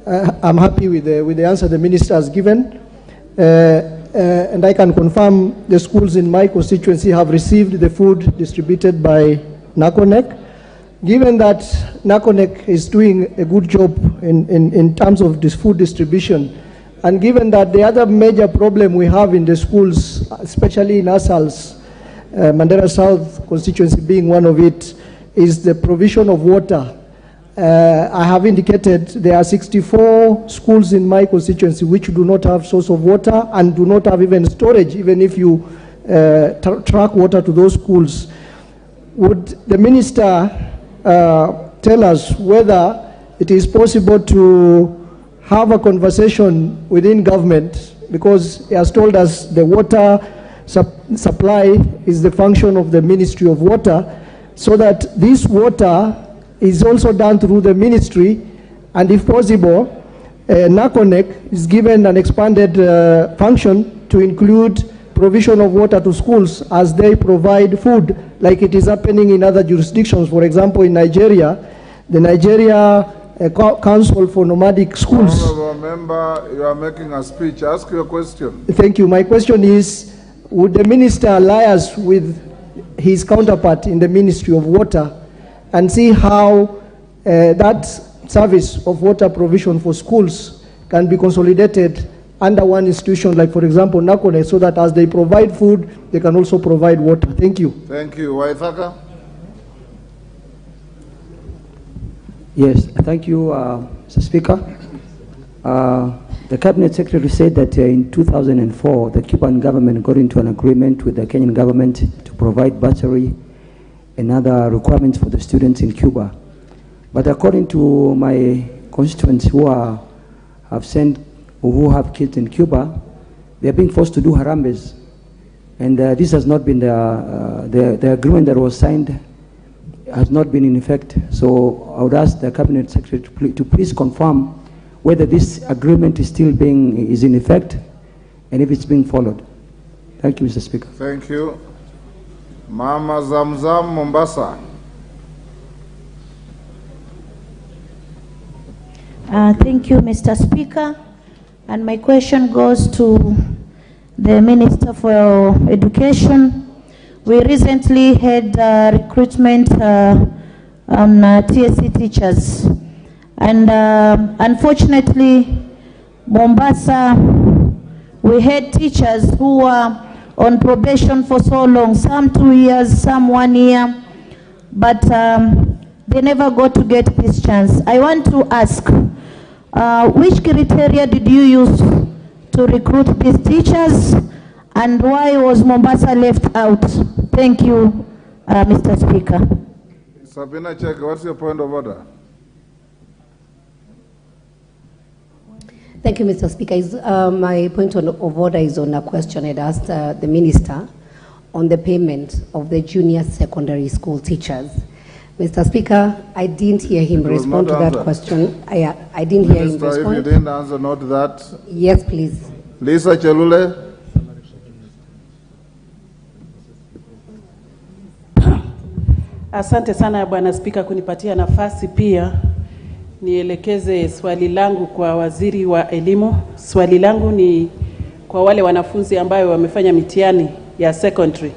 am happy with the answer the minister has given. And I can confirm the schools in my constituency have received the food distributed by NACONEC. Given that NACONEC is doing a good job in terms of this food distribution, and given that the other major problem we have in the schools, especially in ASAL's, Mandera South constituency being one of it, is the provision of water. I have indicated there are 64 schools in my constituency which do not have source of water and do not have even storage, even if you track water to those schools. Would the minister tell us whether it is possible to have a conversation within government, because he has told us the water supply is the function of the Ministry of Water, so that this water is also done through the ministry, and if possible, NACONEC is given an expanded function to include provision of water to schools as they provide food, like it is happening in other jurisdictions. For example, in Nigeria, the Nigeria Council for Nomadic Schools. Honorable member, you are making a speech. Ask your question. Thank you. My question is, would the minister liaise with his counterpart in the Ministry of Water and see how that service of water provision for schools can be consolidated under one institution, like for example NACONEC, so that as they provide food, they can also provide water. Thank you. Thank you. Waithaka? Yes, thank you, Mr. Speaker. The Cabinet Secretary said that in 2004, the Cuban government got into an agreement with the Kenyan government to provide bursary and other requirements for the students in Cuba. But according to my constituents who have kids in Cuba, they're being forced to do harambes. And this has not been the agreement that was signed has not been in effect. So I would ask the Cabinet Secretary to please confirm whether this agreement is still is in effect and if it's being followed. Thank you, Mr. Speaker. Thank you. Mama Zamzam, Mombasa. Thank you, Mr. Speaker. And my question goes to the Minister for Education. We recently had recruitment on TSC teachers. And unfortunately, Mombasa, we had teachers who were on probation for so long, some 2 years, some 1 year, but they never got to get this chance. I want to ask, which criteria did you use to recruit these teachers, and why was Mombasa left out? Thank you, Mr. Speaker. Sabina Cheke, what's your point of order? Thank you, Mr. Speaker. My point of order is on a question I'd asked the minister on the payment of the junior secondary school teachers. Mr. Speaker, I didn't hear him respond to that question. I didn't hear him respond. If you didn't answer, note that. Yes, please. Lisa Chelule. Asante sana Bwana Spika kunipatia nafasi pia nielekeze swali langu kwa waziri wa elimu. Swali langu ni kwa wale wanafunzi ambayo wamefanya mitihani ya secondary.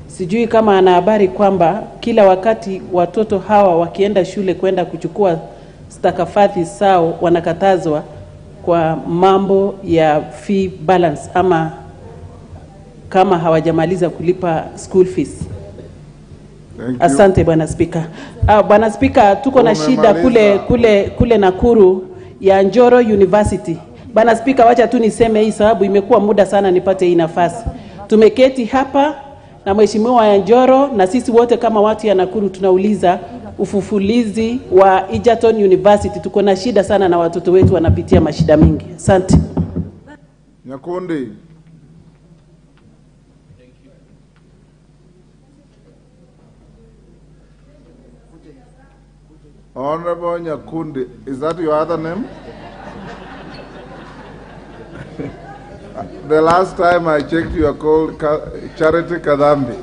Sijui kama ana habari kwamba kila wakati watoto hawa wakienda shule kwenda kuchukua stakafadhi sao wanakatazwa kwa mambo ya fee balance ama kama hawajamaliza kulipa school fees. Asante Bwana Spika. Bwana Spika, tuko na shida kule Nakuru ya Njoro University. Bwana Spika, wacha tu niseme hii sababu imekuwa muda sana nipate hii nafasi. Tumeketi hapa na mheshimiwa ya Njoro na sisi wote kama watu ya Nakuru tunauliza ufufulizi wa Egerton University. Tuko na shida sana na watoto wetu wanapitia mashida mingi. Asante. Nyakundi. Honorable Nyakundi, is that your other name? The last time I checked, you are called Charity Kadambi.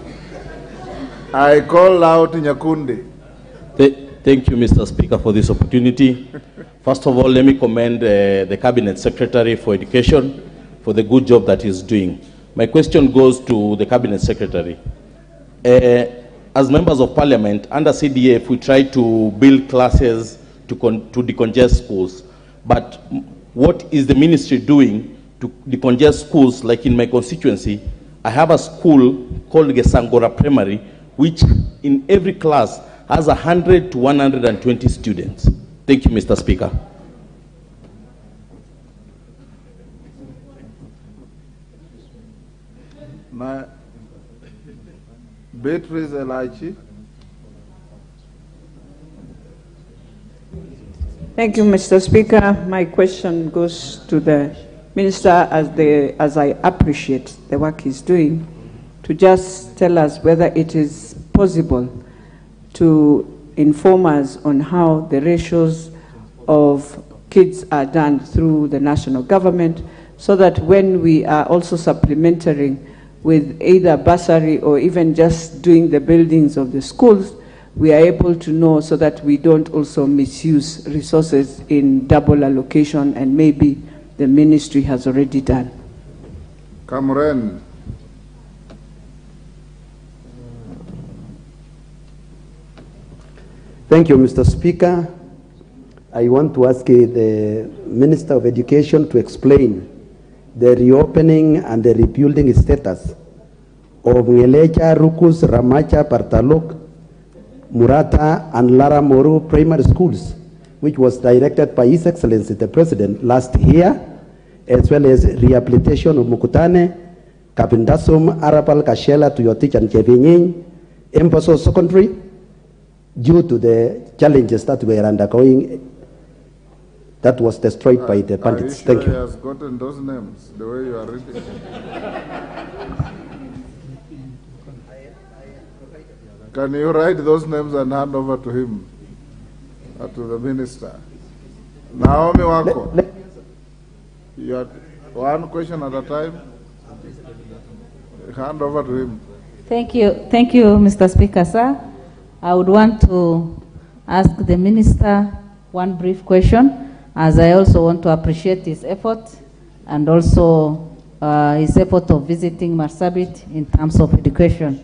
I call out Nyakundi. Thank you, Mr. Speaker, for this opportunity. First of all, let me commend the Cabinet Secretary for Education for the good job that he's doing. My question goes to the Cabinet Secretary. As members of Parliament, under CDF, we try to build classes to decongest schools. But what is the ministry doing to decongest schools? Like in my constituency, I have a school called Gesangora Primary, which in every class has 100 to 120 students. Thank you, Mr. Speaker. Beatrice Elachi. Thank you, Mr. Speaker. My question goes to the Minister, as I appreciate the work he's doing, to just tell us whether it is possible to inform us on how the ratios of kids are done through the national government, so that when we are also supplementing with either bursary or even just doing the buildings of the schools, we are able to know, so that we don't also misuse resources in double allocation, and maybe the ministry has already done. Cameron. Thank you, Mr. Speaker. I want to ask the Minister of Education to explain the reopening and the rebuilding status of Ngelecha, Rukus, Ramacha, Partalok, Murata, and Lara Moru primary schools, which was directed by His Excellency the President last year, as well as rehabilitation of Mukutane, Kapindasum, Arapal, Kashela, Tuyotich, and Chevinyin, Emposo Secondary, due to the challenges that were undergoing, that was destroyed by the bandits. Are you sure Thank you. he has gotten those names, the way you are reading? Can you write those names and hand over to him, to the minister? Naomi Wako, you have one question at a time. Hand over to him. Thank you, Mr. Speaker, sir. I would want to ask the minister one brief question, as I also want to appreciate his effort and also his effort of visiting Marsabit in terms of education.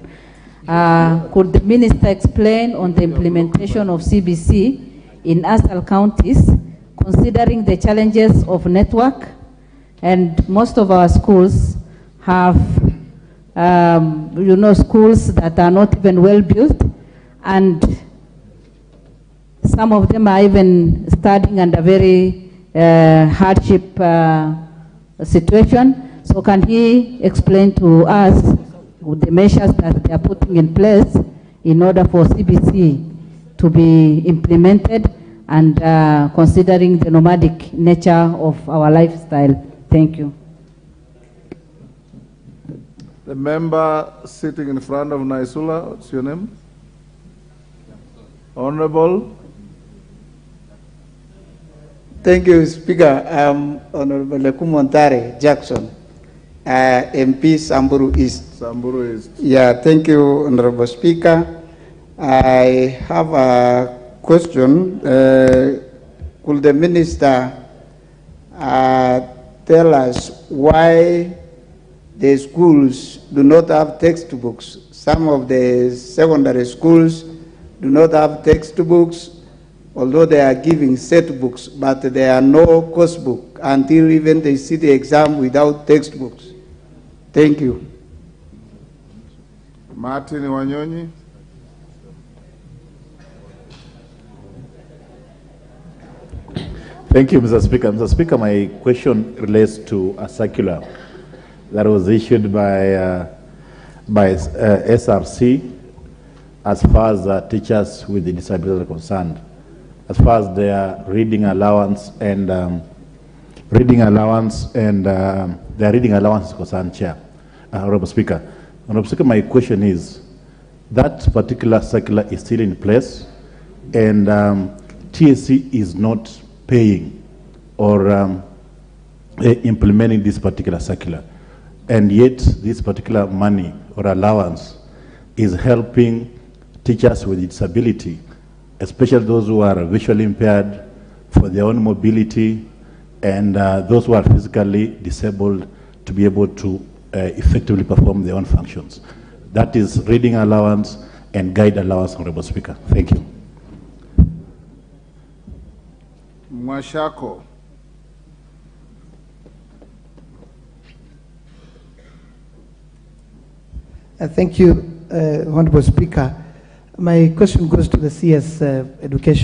Could the minister explain on the implementation of CBC in ASAL counties, considering the challenges of network, and most of our schools have, schools that are not even well built, and some of them are even studying under very hardship situation. So can he explain to us the measures that they are putting in place in order for CBC to be implemented, and considering the nomadic nature of our lifestyle? Thank you. The member sitting in front of Naisula, what's your name? Honorable. Thank you, Speaker. I'm Honorable Lekumontare Jackson, MP Samburu East. Samburu East. Yeah, thank you, Honorable Speaker. I have a question. Could the minister tell us why the schools do not have textbooks? Some of the secondary schools do not have textbooks, although they are giving set books, but there are no course book until even they see the exam without textbooks. Thank you. Martin Wanyonyi. Thank you, Mr. Speaker. Mr. Speaker, my question relates to a circular that was issued by SRC as far as teachers with disabilities are concerned, as far as their reading allowance and their reading allowance is concerned, Chair. Honorable Speaker. Honorable Speaker, my question is, that particular circular is still in place, and TSC is not paying or implementing this particular circular, and yet this particular money or allowance is helping teachers with disability, especially those who are visually impaired, for their own mobility, and those who are physically disabled to be able to effectively perform their own functions. That is reading allowance and guide allowance, Honorable Speaker. Thank you. Mwashako. Thank you, Honorable Speaker. My question goes to the CS Education.